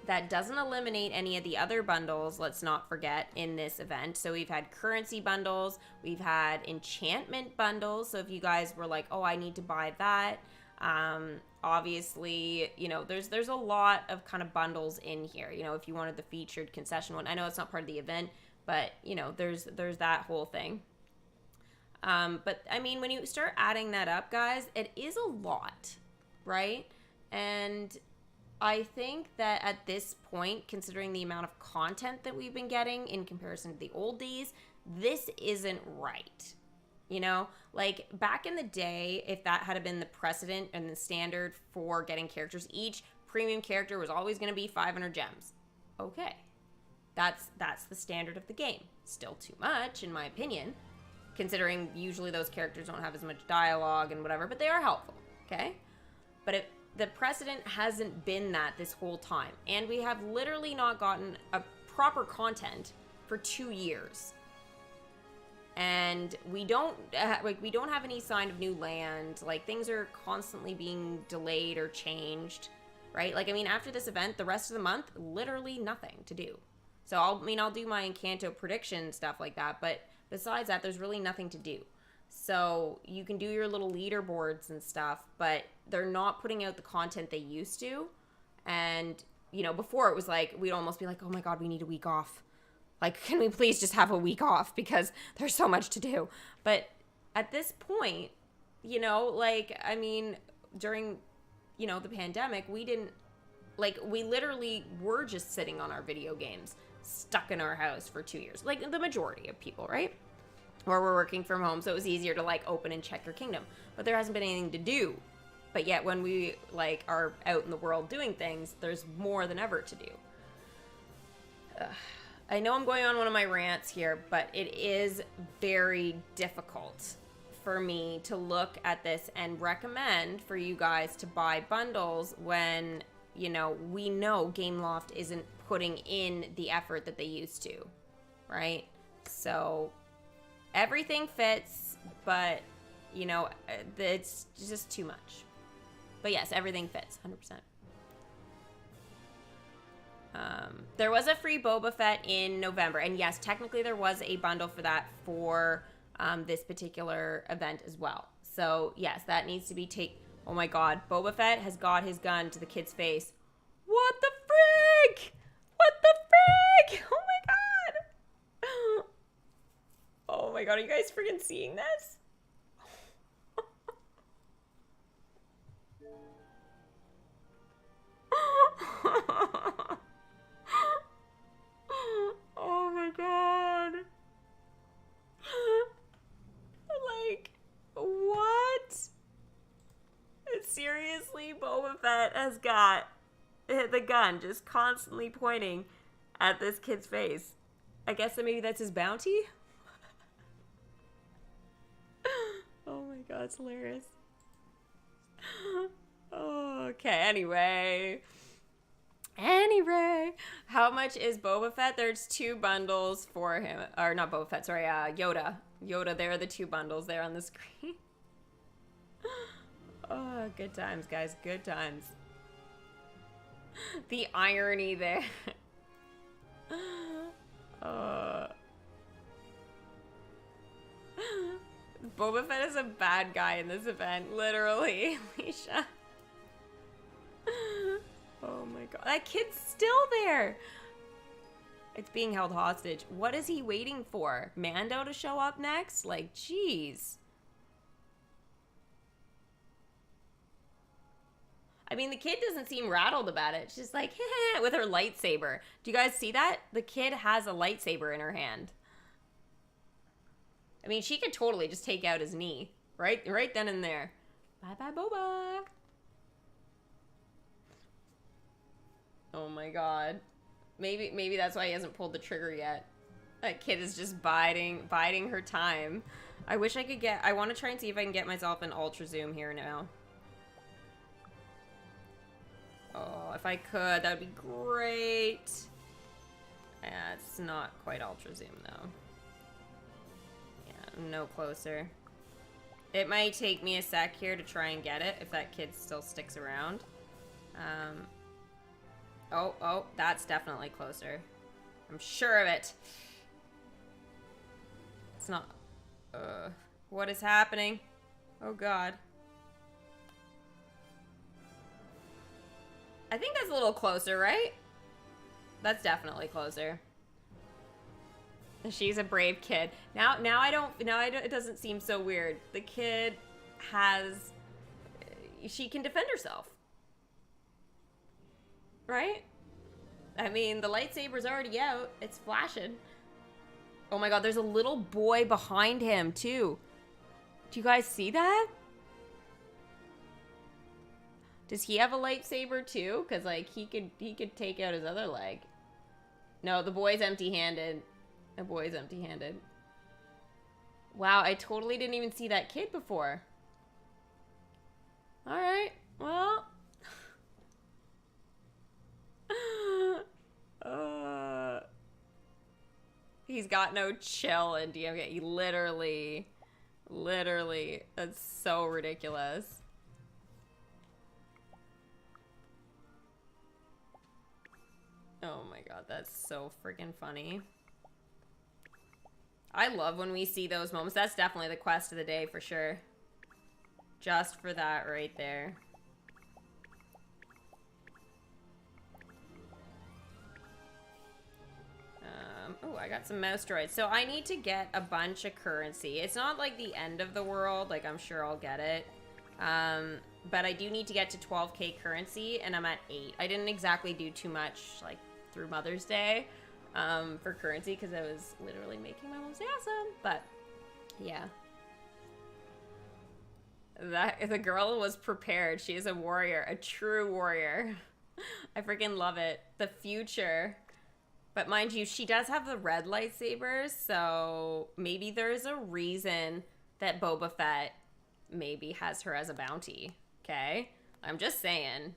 A: that doesn't eliminate any of the other bundles, let's not forget, in this event. So we've had currency bundles, we've had enchantment bundles. So if you guys were like, oh, I need to buy that, obviously, you know, there's a lot of kind of bundles in here. You know, if you wanted the featured concession one, I know it's not part of the event, but, you know, there's that whole thing. But, I mean, when you start adding that up, guys, it is a lot, right? And I think that at this point, considering the amount of content that we've been getting in comparison to the old days, this isn't right. You know, like back in the day, if that had been the precedent and the standard for getting characters, each premium character was always going to be 500 gems. Okay, that's the standard of the game. Still too much, in my opinion, considering usually those characters don't have as much dialogue and whatever, but they are helpful, okay? But the precedent hasn't been that this whole time, and we have literally not gotten a proper content for 2 years, and we don't have any sign of new land. Like, things are constantly being delayed or changed, right? Like, I mean, after this event, the rest of the month, literally nothing to do. So I'll do my Encanto prediction stuff like that, but besides that, there's really nothing to do. So you can do your little leaderboards and stuff, but they're not putting out the content they used to. And, you know, before it was like, we'd almost be like, oh my God, we need a week off. Like, can we please just have a week off because there's so much to do. But at this point, you know, like, I mean, during, you know, the pandemic, we literally were just sitting on our video games, stuck in our house for 2 years. Like, the majority of people, right? Or we're working from home, so it was easier to, like, open and check your kingdom. But there hasn't been anything to do. But yet when we, like, are out in the world doing things, there's more than ever to do. I know I'm going on one of my rants here, but it is very difficult for me to look at this and recommend for you guys to buy bundles when, you know, we know Gameloft isn't putting in the effort that they used to, right? So everything fits, but, you know, it's just too much. But yes, everything fits, 100%. There was a free Boba Fett in November, and yes, technically there was a bundle for that for this particular event as well. So yes, that needs to be oh my god, Boba Fett has got his gun to the kid's face. What the frick? What the frick? Oh my god. Oh my god, are you guys freaking seeing this? Oh my god. Like, what? Seriously, Boba Fett has got the gun just constantly pointing at this kid's face. I guess that maybe that's his bounty? Oh my god, it's hilarious. Okay, anyway, how much is Boba Fett? There's 2 bundles for him, or not Boba Fett, sorry, Yoda. There are the 2 bundles there on the screen. Oh, good times, guys, good times. The irony there. Boba Fett is a bad guy in this event, literally, Alicia. Oh my god. That kid's still there. It's being held hostage. What is he waiting for? Mando to show up next? Like, jeez. I mean, the kid doesn't seem rattled about it. She's like, heh, with her lightsaber. Do you guys see that? The kid has a lightsaber in her hand. I mean, she could totally just take out his knee. Right then and there. Bye-bye, Boba. Oh my god. Maybe that's why he hasn't pulled the trigger yet. That kid is just biding her time. I wish I could I want to try and see if I can get myself an ultra zoom here now. Oh, if I could, that would be great. Yeah, it's not quite ultra zoom though. Yeah, no closer. It might take me a sec here to try and get it if that kid still sticks around. Oh, that's definitely closer. I'm sure of it. It's not... what is happening? Oh, God. I think that's a little closer, right? That's definitely closer. She's a brave kid. Now it doesn't seem so weird. The kid has... She can defend herself. Right? I mean, the lightsaber's already out. It's flashing. Oh my god, there's a little boy behind him, too. Do you guys see that? Does he have a lightsaber, too? Because, like, he could take out his other leg. No, the boy's empty-handed. The boy's empty-handed. Wow, I totally didn't even see that kid before. Alright, well... He's got no chill in DMK. He literally, that's so ridiculous. Oh my god, that's so freaking funny. I love when we see those moments. That's definitely the quest of the day for sure. Just for that right there. Oh, I got some mouse droids. So I need to get a bunch of currency. It's not like the end of the world. Like, I'm sure I'll get it. But I do need to get to 12k currency, and I'm at 8. I didn't exactly do too much, like, through Mother's Day for currency, because I was literally making my mom say awesome. But, yeah. The girl was prepared. She is a warrior. A true warrior. I freaking love it. The future... But mind you, she does have the red lightsabers, so maybe there's a reason that Boba Fett maybe has her as a bounty. Okay? I'm just saying.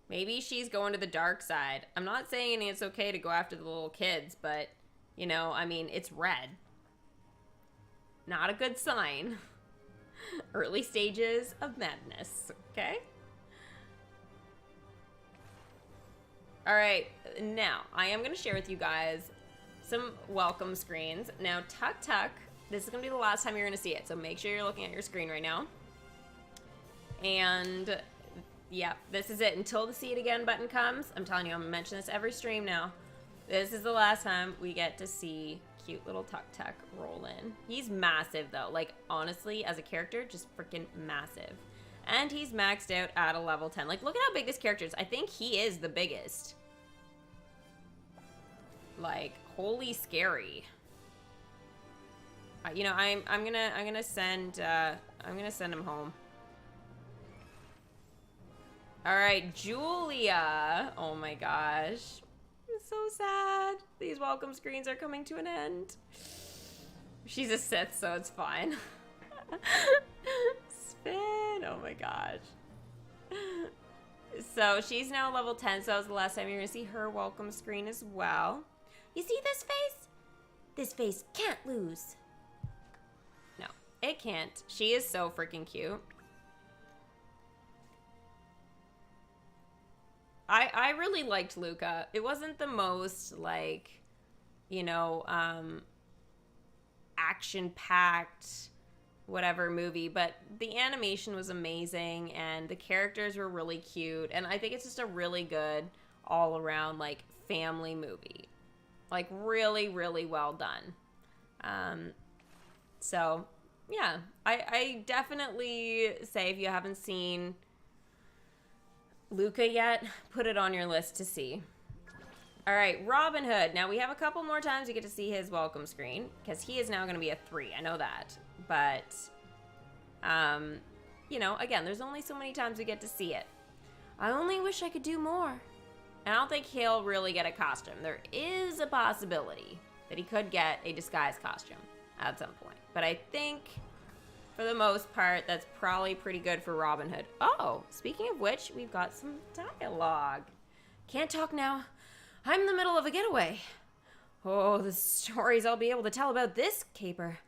A: Maybe she's going to the dark side. I'm not saying it's okay to go after the little kids, but, you know, I mean, it's red. Not a good sign. Early stages of madness, okay? All right, now I am going to share with you guys some welcome screens. Now, Tuk Tuk, this is going to be the last time you're going to see it, so make sure you're looking at your screen right now. And yeah, this is it until the see it again button comes. I'm telling you, I'm going to mention this every stream now. This is the last time we get to see cute little Tuk Tuk roll in. He's massive though, like honestly, as a character, just freaking massive. And he's maxed out at a level 10. Like, look at how big this character is. I think he is the biggest. Like, holy scary. You know, I'm gonna send him home. All right, Julia. Oh my gosh, I'm so sad. These welcome screens are coming to an end. She's a Sith, so it's fine. Spin. Oh my gosh. So she's now level 10, so that was the last time you're gonna see her welcome screen as well. You see this face? This face can't lose. No, it can't. She is so freaking cute. I really liked Luca. It wasn't the most, like, you know, action-packed whatever movie, but the animation was amazing and the characters were really cute, and I think it's just a really good all-around, like, family movie. Like, really, really well done. So, yeah. I definitely say if you haven't seen Luca yet, put it on your list to see. All right, Robin Hood. Now, we have a couple more times you get to see his welcome screen, because he is now going to be a 3. I know that. But, you know, again, there's only so many times we get to see it. I only wish I could do more. And I don't think he'll really get a costume. There is a possibility that he could get a disguise costume at some point. But I think, for the most part, that's probably pretty good for Robin Hood. Oh, speaking of which, we've got some dialogue. Can't talk now. I'm in the middle of a getaway. Oh, the stories I'll be able to tell about this caper.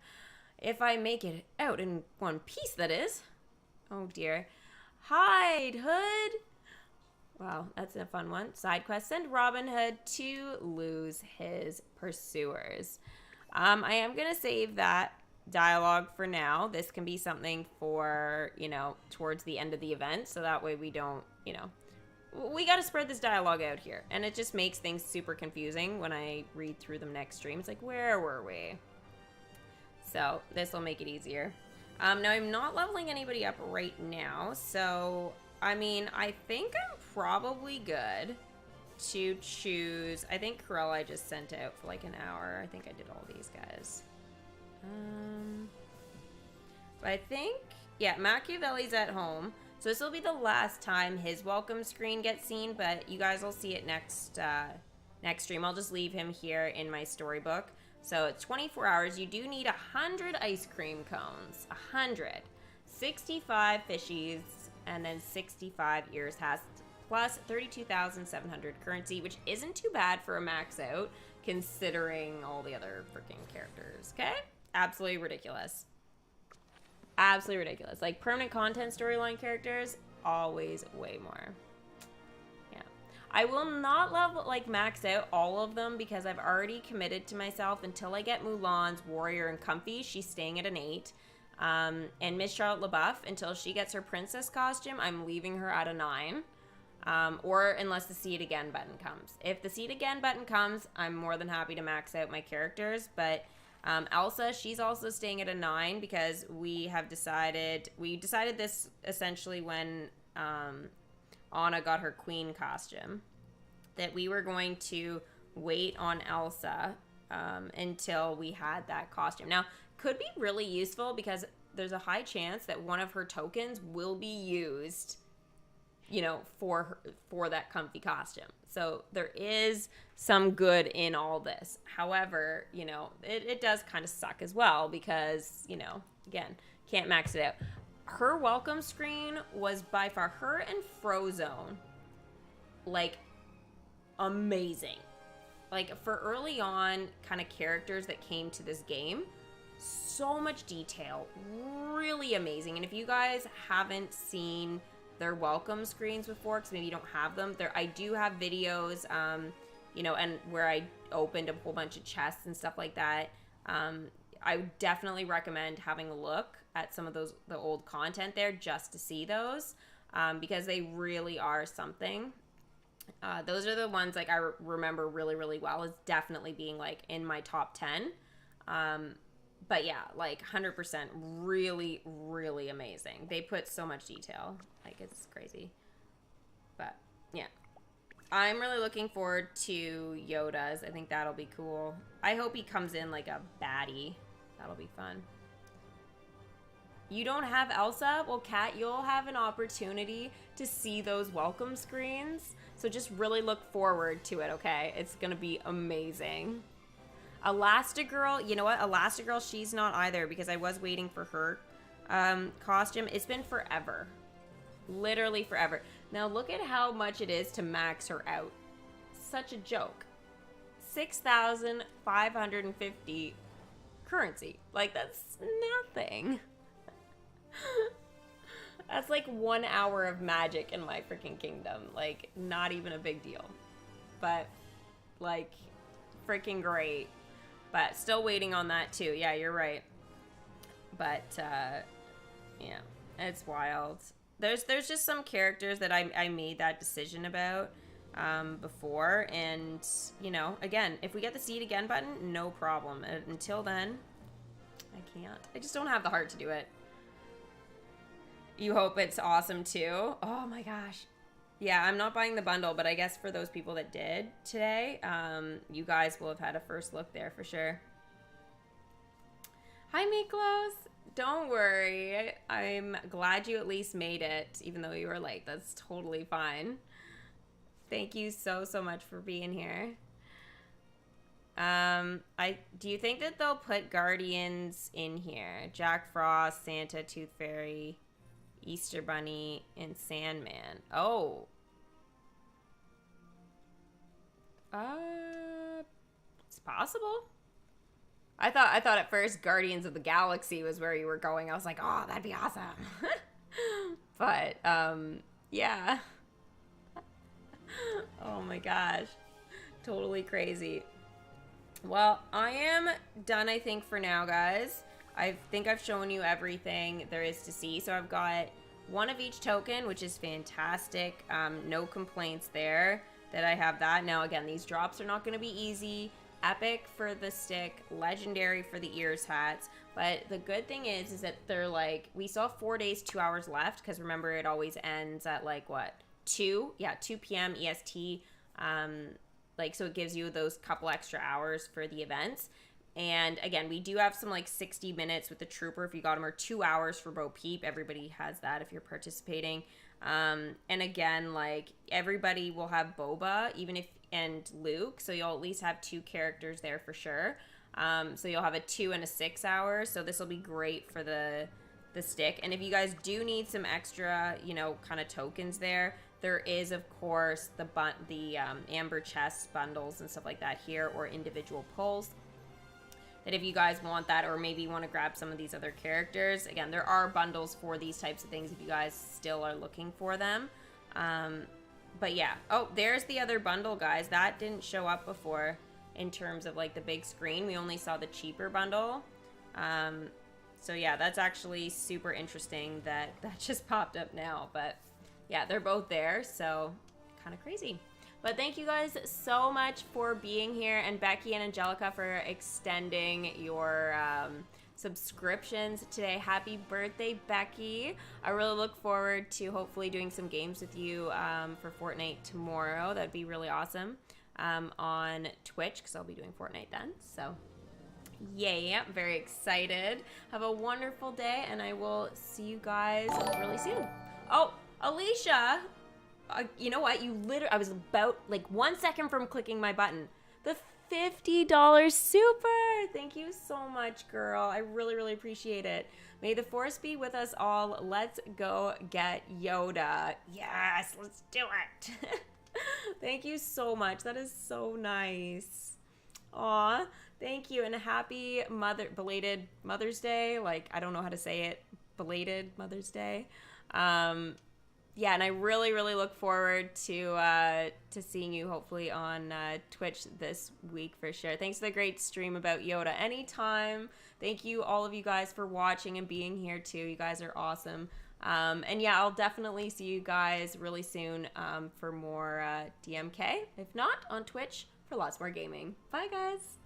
A: If I make it out in one piece, that is. Oh, dear. Hide, Hood. Wow, that's a fun one. Side quest, send Robin Hood to lose his pursuers. I am going to save that dialogue for now. This can be something for, you know, towards the end of the event, so that way we don't, you know, we got to spread this dialogue out here, and it just makes things super confusing when I read through them next stream. It's like, where were we? So this will make it easier. Now, I'm not leveling anybody up right now, so, I mean, I think I'm probably good to choose. I think Corella I just sent out for like an hour. I think I did all these guys. But I think, yeah, Machiavelli's at home. So this will be the last time his welcome screen gets seen, but you guys will see it next stream. I'll just leave him here in my storybook. So it's 24 hours. You do need 100 ice cream cones. 100. 65 fishies, and then 65 ears has plus 32,700 currency, which isn't too bad for a max out, considering all the other freaking characters, okay? Absolutely ridiculous. Absolutely ridiculous. Like, permanent content storyline characters, always way more. Yeah. I will not level, like, max out all of them because I've already committed to myself until I get Mulan's Warrior and Comfy. She's staying at an 8. And Miss Charlotte LaBeouf, until she gets her princess costume, I'm leaving her at a 9. Or unless the see it again button comes. If the see it again button comes, I'm more than happy to max out my characters, but Elsa, she's also staying at a 9 because we decided this essentially when Anna got her queen costume, that we were going to wait on Elsa until we had that costume. Now, could be really useful because there's a high chance that one of her tokens will be used you know, for that comfy costume. So there is some good in all this. However, you know, it does kind of suck as well because, you know, again, can't max it out. Her welcome screen was by far, her and Frozone, like, amazing. Like, for early on kind of characters that came to this game, so much detail, really amazing. And if you guys haven't seen their welcome screens before, because maybe you don't have them, there I do have videos, you know, and where I opened a whole bunch of chests and stuff like that. I would definitely recommend having a look at some of the old content there just to see those, because they really are something. Those are the ones like I remember really, really well, as definitely being like in my top 10. But yeah, like 100% really, really amazing. They put so much detail. Like, it's crazy. But yeah, I'm really looking forward to Yoda's. I think that'll be cool. I hope he comes in like a baddie. That'll be fun. You don't have Elsa? Well, Kat, you'll have an opportunity to see those welcome screens. So just really look forward to it, okay? It's going to be amazing. Elastigirl, you know what? Elastigirl, she's not either because I was waiting for her costume. It's been forever. Literally forever. Now look at how much it is to max her out. Such a joke. 6,550 currency. Like, that's nothing. That's like 1 hour of magic in my freaking kingdom. Like, not even a big deal. But, like, freaking great. But still waiting on that too. Yeah, you're right. But, yeah, it's wild. There's just some characters that I made that decision about before. And, you know, again, if we get the see it again button, no problem. Until then, I can't. I just don't have the heart to do it. You hope it's awesome too. Oh my gosh. Yeah, I'm not buying the bundle, but I guess for those people that did today, you guys will have had a first look there for sure. Hi, Miklos. Don't worry. I'm glad you at least made it, even though you were late. That's totally fine. Thank you so much for being here. Do you think that they'll put Guardians in here? Jack Frost, Santa, Tooth Fairy, Easter Bunny, and Sandman. Oh. It's possible. I thought at first Guardians of the Galaxy was where you were going. I was like, oh, that'd be awesome. But, yeah. Oh my gosh. Totally crazy. Well, I am done, I think, for now, guys. I think I've shown you everything there is to see. So I've got one of each token, which is fantastic. No complaints there that I have that. Now, again, these drops are not going to be easy. Epic for the stick, legendary for the ears hats. But the good thing is that they're like, we still have 4 days, 2 hours left. Because remember, it always ends at like, what, 2? Yeah, 2 p.m. EST. Like, so it gives you those couple extra hours for the events. And again, we do have some like 60 minutes with the Trooper if you got them, or 2 hours for Bo Peep. Everybody has that if you're participating. And again, like, everybody will have Boba, even if, and Luke. So you'll at least have 2 characters there for sure. So you'll have a 2 and a 6 hours. So this will be great for the stick. And if you guys do need some extra, you know, kind of tokens there is, of course, the Amber Chest bundles and stuff like that here, or individual pulls. That if you guys want that, or maybe you want to grab some of these other characters, again, there are bundles for these types of things if you guys still are looking for them. But yeah. Oh, there's the other bundle, guys. That didn't show up before in terms of like the big screen. We only saw the cheaper bundle. So yeah, that's actually super interesting that just popped up now. But yeah, they're both there, so kind of crazy. But thank you guys so much for being here, and Becky and Angelica for extending your subscriptions today. Happy birthday, Becky. I really look forward to hopefully doing some games with you for Fortnite tomorrow. That'd be really awesome on Twitch, because I'll be doing Fortnite then. So yay, I'm very excited. Have a wonderful day, and I will see you guys really soon. Oh, Alicia, you know what? I was about like 1 second from clicking my button. The $50 super. Thank you so much, girl. I really, really appreciate it. May the force be with us all. Let's go get Yoda. Yes, let's do it. Thank you so much. That is so nice. Aw, thank you. And a happy belated Mother's Day. Like, I don't know how to say it. Belated Mother's Day. Yeah, and I really, really look forward to seeing you hopefully on Twitch this week for sure. Thanks for the great stream about Yoda. Anytime. Thank you, all of you guys, for watching and being here too. You guys are awesome. And yeah, I'll definitely see you guys really soon for more DMK. If not, on Twitch for lots more gaming. Bye, guys.